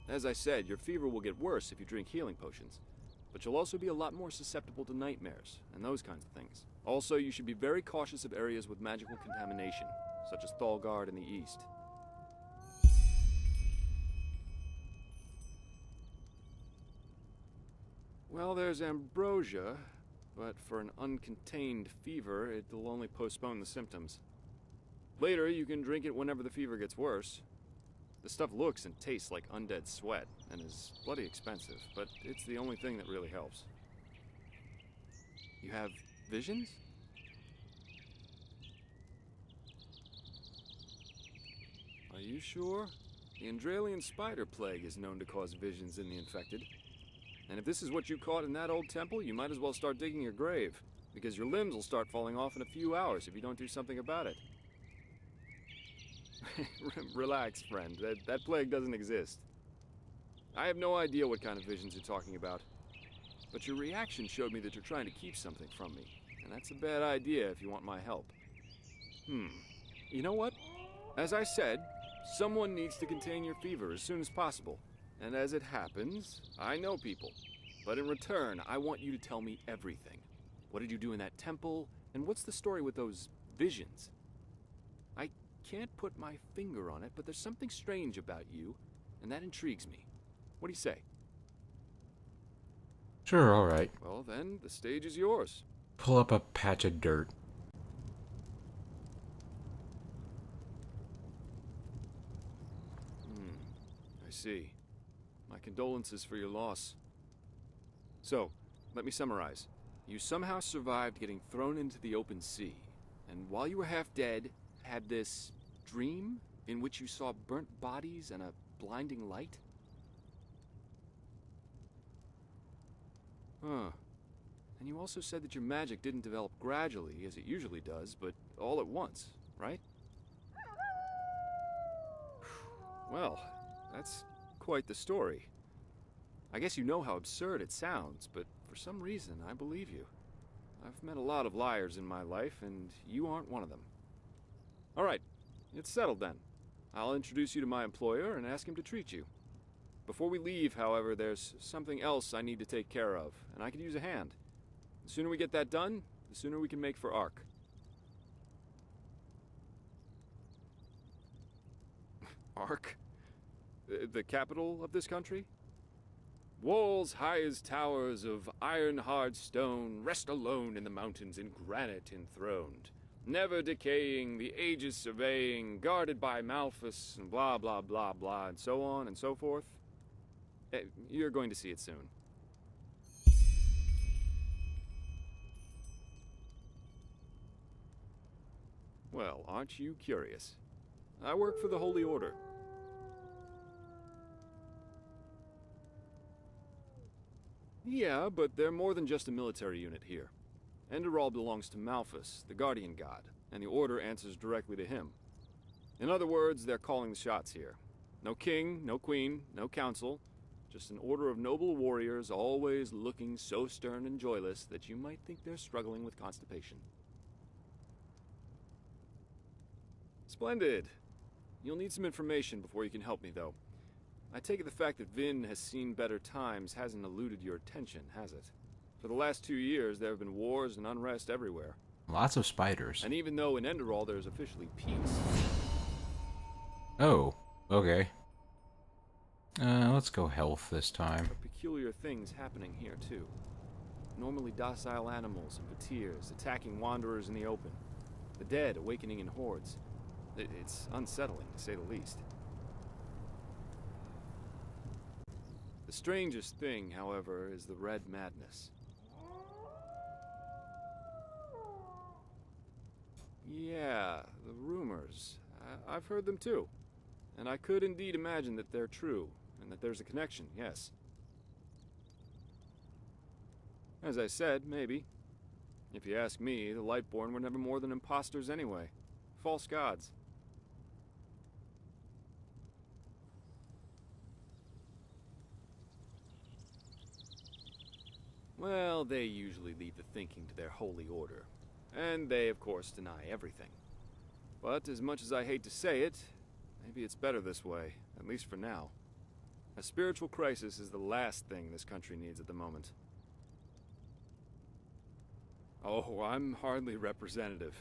As I said, your fever will get worse if you drink healing potions. But you'll also be a lot more susceptible to nightmares and those kinds of things. Also, you should be very cautious of areas with magical contamination, such as Thalgard in the east. Well, there's ambrosia, but for an uncontained fever, it'll only postpone the symptoms. Later, you can drink it whenever the fever gets worse. The stuff looks and tastes like undead sweat, and is bloody expensive, but it's the only thing that really helps. You have visions? Are you sure? The Enderalian spider plague is known to cause visions in the infected. And if this is what you caught in that old temple, you might as well start digging your grave, because your limbs will start falling off in a few hours if you don't do something about it. Relax, friend. That plague doesn't exist. I have no idea what kind of visions you're talking about. But your reaction showed me that you're trying to keep something from me. And that's a bad idea if you want my help. You know what? As I said, someone needs to contain your fever as soon as possible. And as it happens, I know people. But in return, I want you to tell me everything. What did you do in that temple? And what's the story with those visions? I can't put my finger on it, but there's something strange about you, and that intrigues me. What do you say? Sure, alright. Well then, the stage is yours. Pull up a patch of dirt. I see. My condolences for your loss. So, let me summarize. You somehow survived getting thrown into the open sea, and while you were half dead, had this dream in which you saw burnt bodies and a blinding light? Huh. And you also said that your magic didn't develop gradually, as it usually does, but all at once, right? Well, that's quite the story. I guess you know how absurd it sounds, but for some reason, I believe you. I've met a lot of liars in my life, and you aren't one of them. All right, it's settled then. I'll introduce you to my employer and ask him to treat you. Before we leave, however, there's something else I need to take care of, and I could use a hand. The sooner we get that done, the sooner we can make for Ark. Ark? The capital of this country? Walls high as towers of iron-hard stone rest alone in the mountains in granite enthroned, never decaying, the ages surveying, guarded by Malphus, and blah, blah, blah, blah, and so on and so forth. You're going to see it soon. Well, aren't you curious? I work for the Holy Order. Yeah, but they're more than just a military unit here. Enderal belongs to Malphus, the guardian god, and the Order answers directly to him. In other words, they're calling the shots here. No king, no queen, no council, just an order of noble warriors always looking so stern and joyless that you might think they're struggling with constipation. Splendid. You'll need some information before you can help me, though. I take it the fact that Vin has seen better times hasn't eluded your attention, has it? For the last 2 years, there have been wars and unrest everywhere. Lots of spiders. And even though in Enderal there's officially peace... Oh, okay. Let's go health this time. There are peculiar things happening here, too. Normally docile animals and patirs attacking wanderers in the open. The dead awakening in hordes. It's unsettling, to say the least. The strangest thing, however, is the red madness. Yeah, the rumors. I've heard them too. And I could indeed imagine that they're true, and that there's a connection, yes. As I said, maybe. If you ask me, the Lightborn were never more than imposters anyway. False gods. Well, they usually leave the thinking to their holy order. And they, of course, deny everything. But as much as I hate to say it, maybe it's better this way, at least for now. A spiritual crisis is the last thing this country needs at the moment. Oh, I'm hardly representative.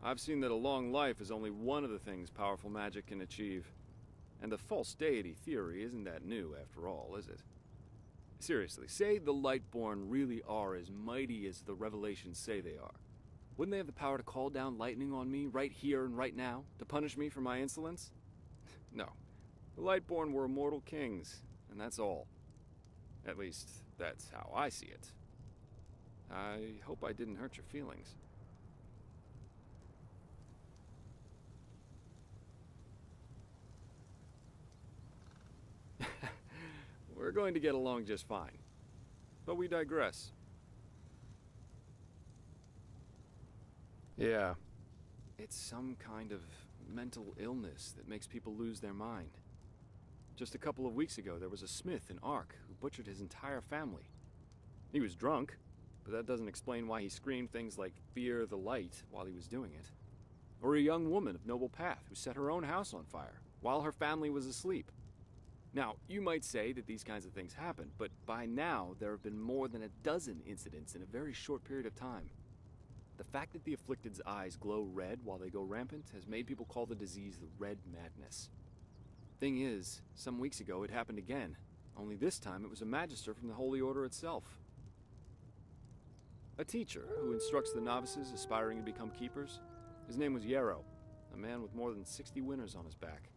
I've seen that a long life is only one of the things powerful magic can achieve. And the false deity theory isn't that new, after all, is it? Seriously, say the Lightborn really are as mighty as the revelations say they are. Wouldn't they have the power to call down lightning on me right here and right now, to punish me for my insolence? No. The Lightborn were immortal kings, and that's all. At least, that's how I see it. I hope I didn't hurt your feelings. We're going to get along just fine. But we digress. Yeah. It's some kind of mental illness that makes people lose their mind. Just a couple of weeks ago, there was a smith in Ark who butchered his entire family. He was drunk, but that doesn't explain why he screamed things like "Fear the light" while he was doing it. Or a young woman of noble path who set her own house on fire while her family was asleep. Now, you might say that these kinds of things happen, but by now there have been more than a dozen incidents in a very short period of time. The fact that the afflicted's eyes glow red while they go rampant has made people call the disease the Red Madness. Thing is, some weeks ago it happened again, only this time it was a magister from the Holy Order itself. A teacher who instructs the novices aspiring to become keepers. His name was Yarrow, a man with more than 60 winners on his back.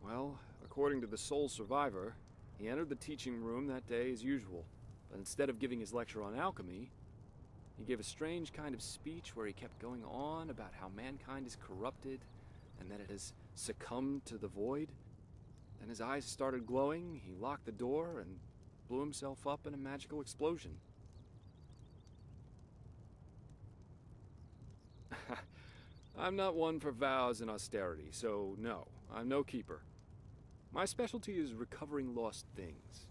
Well, according to the sole survivor, he entered the teaching room that day as usual, but instead of giving his lecture on alchemy, he gave a strange kind of speech where he kept going on about how mankind is corrupted and that it has succumbed to the void. Then his eyes started glowing, he locked the door, and blew himself up in a magical explosion. I'm not one for vows and austerity, so no, I'm no keeper. My specialty is recovering lost things.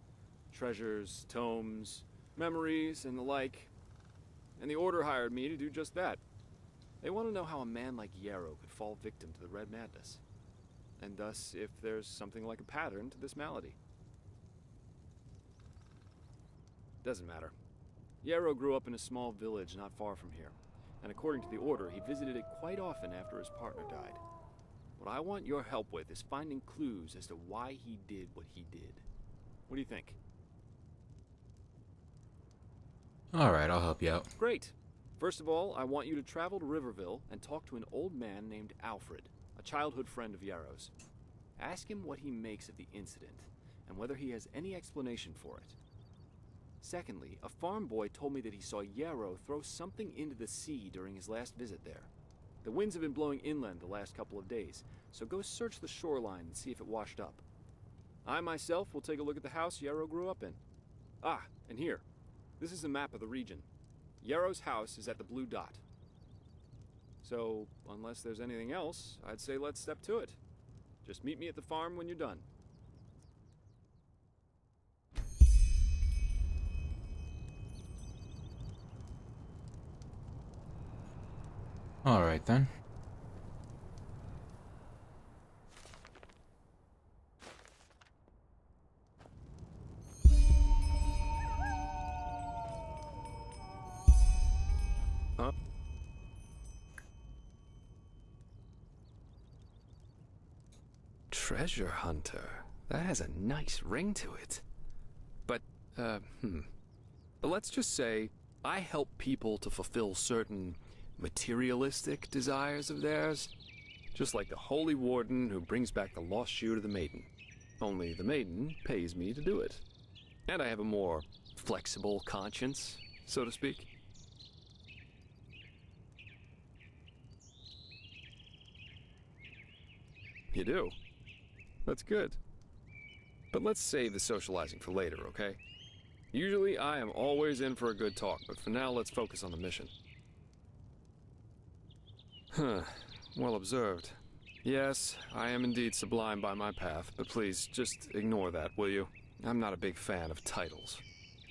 Treasures, tomes, memories, and the like. And the Order hired me to do just that. They want to know how a man like Yarrow could fall victim to the Red Madness. And thus, if there's something like a pattern to this malady. Doesn't matter. Yarrow grew up in a small village not far from here, and according to the Order, he visited it quite often after his partner died. What I want your help with is finding clues as to why he did what he did. What do you think? Alright, I'll help you out. Great. First of all, I want you to travel to Riverville and talk to an old man named Alfred, a childhood friend of Yarrow's. Ask him what he makes of the incident, and whether he has any explanation for it. Secondly, a farm boy told me that he saw Yarrow throw something into the sea during his last visit there. The winds have been blowing inland the last couple of days, so go search the shoreline and see if it washed up. I myself will take a look at the house Yarrow grew up in. Ah, and here. This is a map of the region. Yarrow's house is at the blue dot. So, unless there's anything else, I'd say let's step to it. Just meet me at the farm when you're done. Alright then. Huh? Treasure hunter. That has a nice ring to it. But, But let's just say I help people to fulfill certain materialistic desires of theirs. Just like the Holy Warden who brings back the lost shoe to the maiden. Only the maiden pays me to do it. And I have a more flexible conscience, so to speak. You do? That's good. But let's save the socializing for later, okay? Usually I am always in for a good talk, but for now let's focus on the mission. Huh. Well observed. Yes, I am indeed sublime by my path, but please, just ignore that, will you? I'm not a big fan of titles.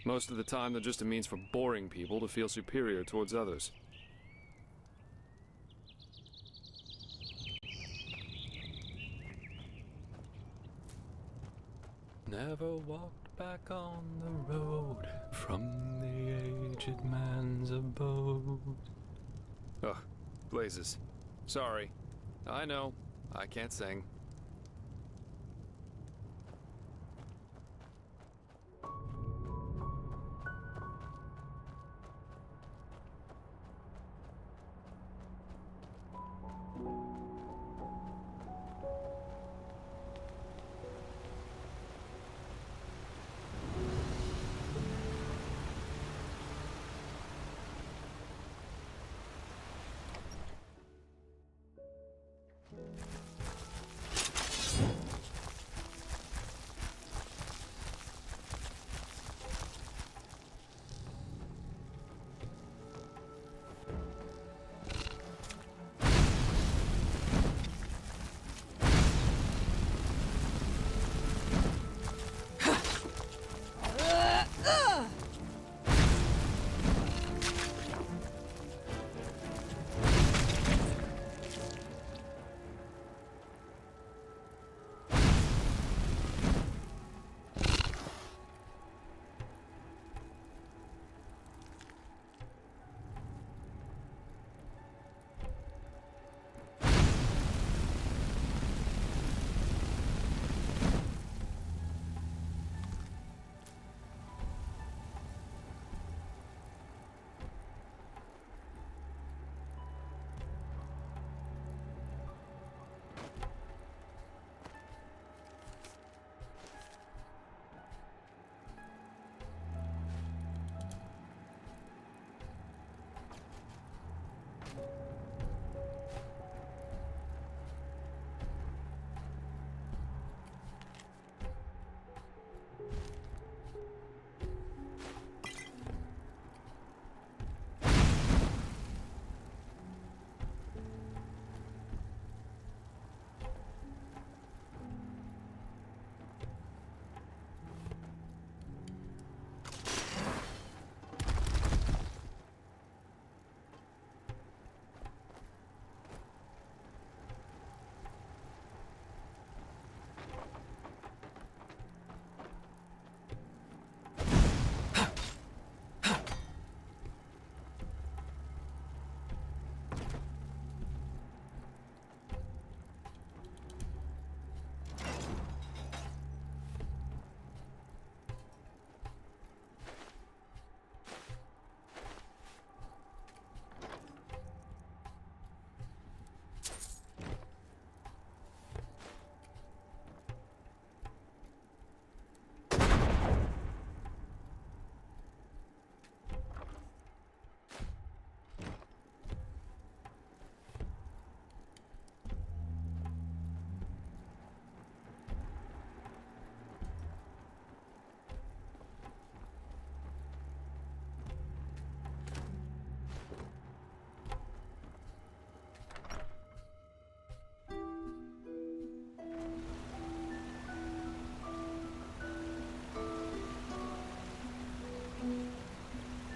Most of the time they're just a means for boring people to feel superior towards others. Never walked back on the road from the aged man's abode. Ugh, blazes. Sorry. I know. I can't sing.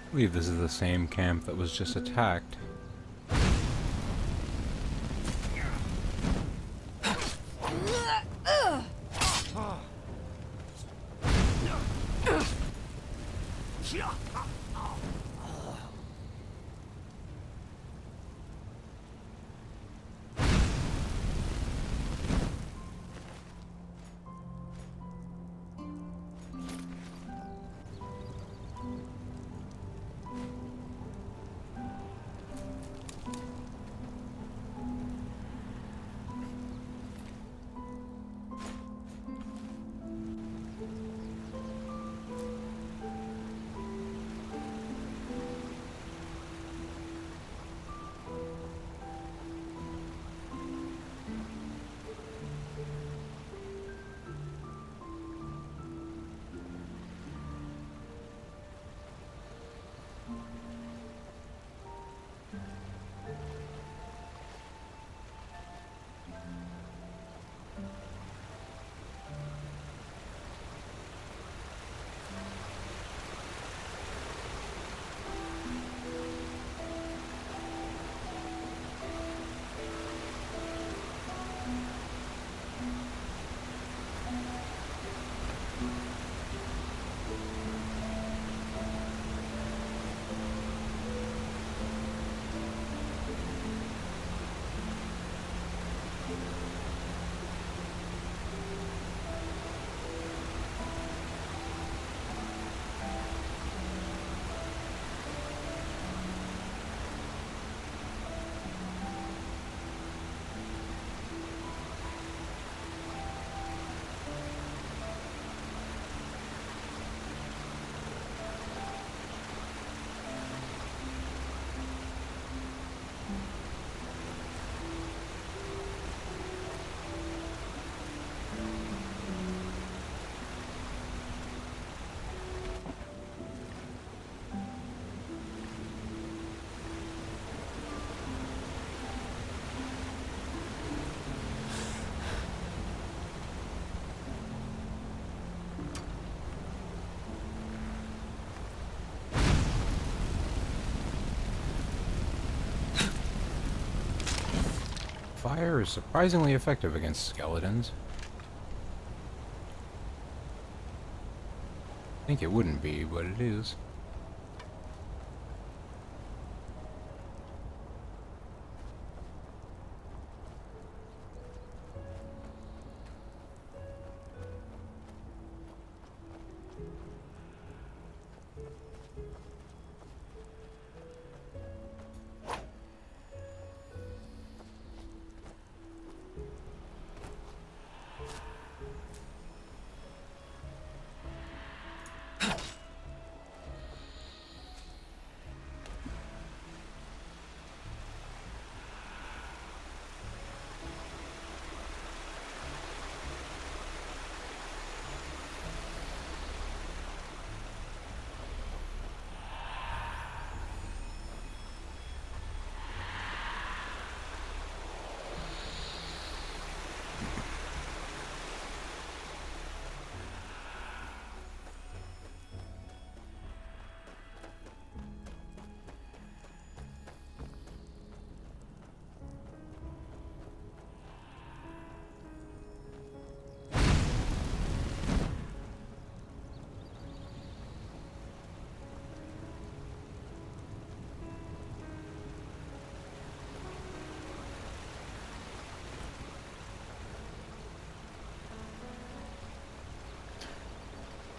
I believe this is the same camp that was just attacked. Fire is surprisingly effective against skeletons. I think it wouldn't be, but it is.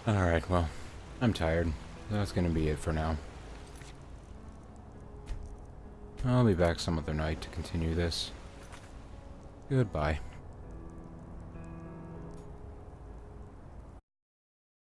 Alright, well, I'm tired. That's gonna be it for now. I'll be back some other night to continue this. Goodbye.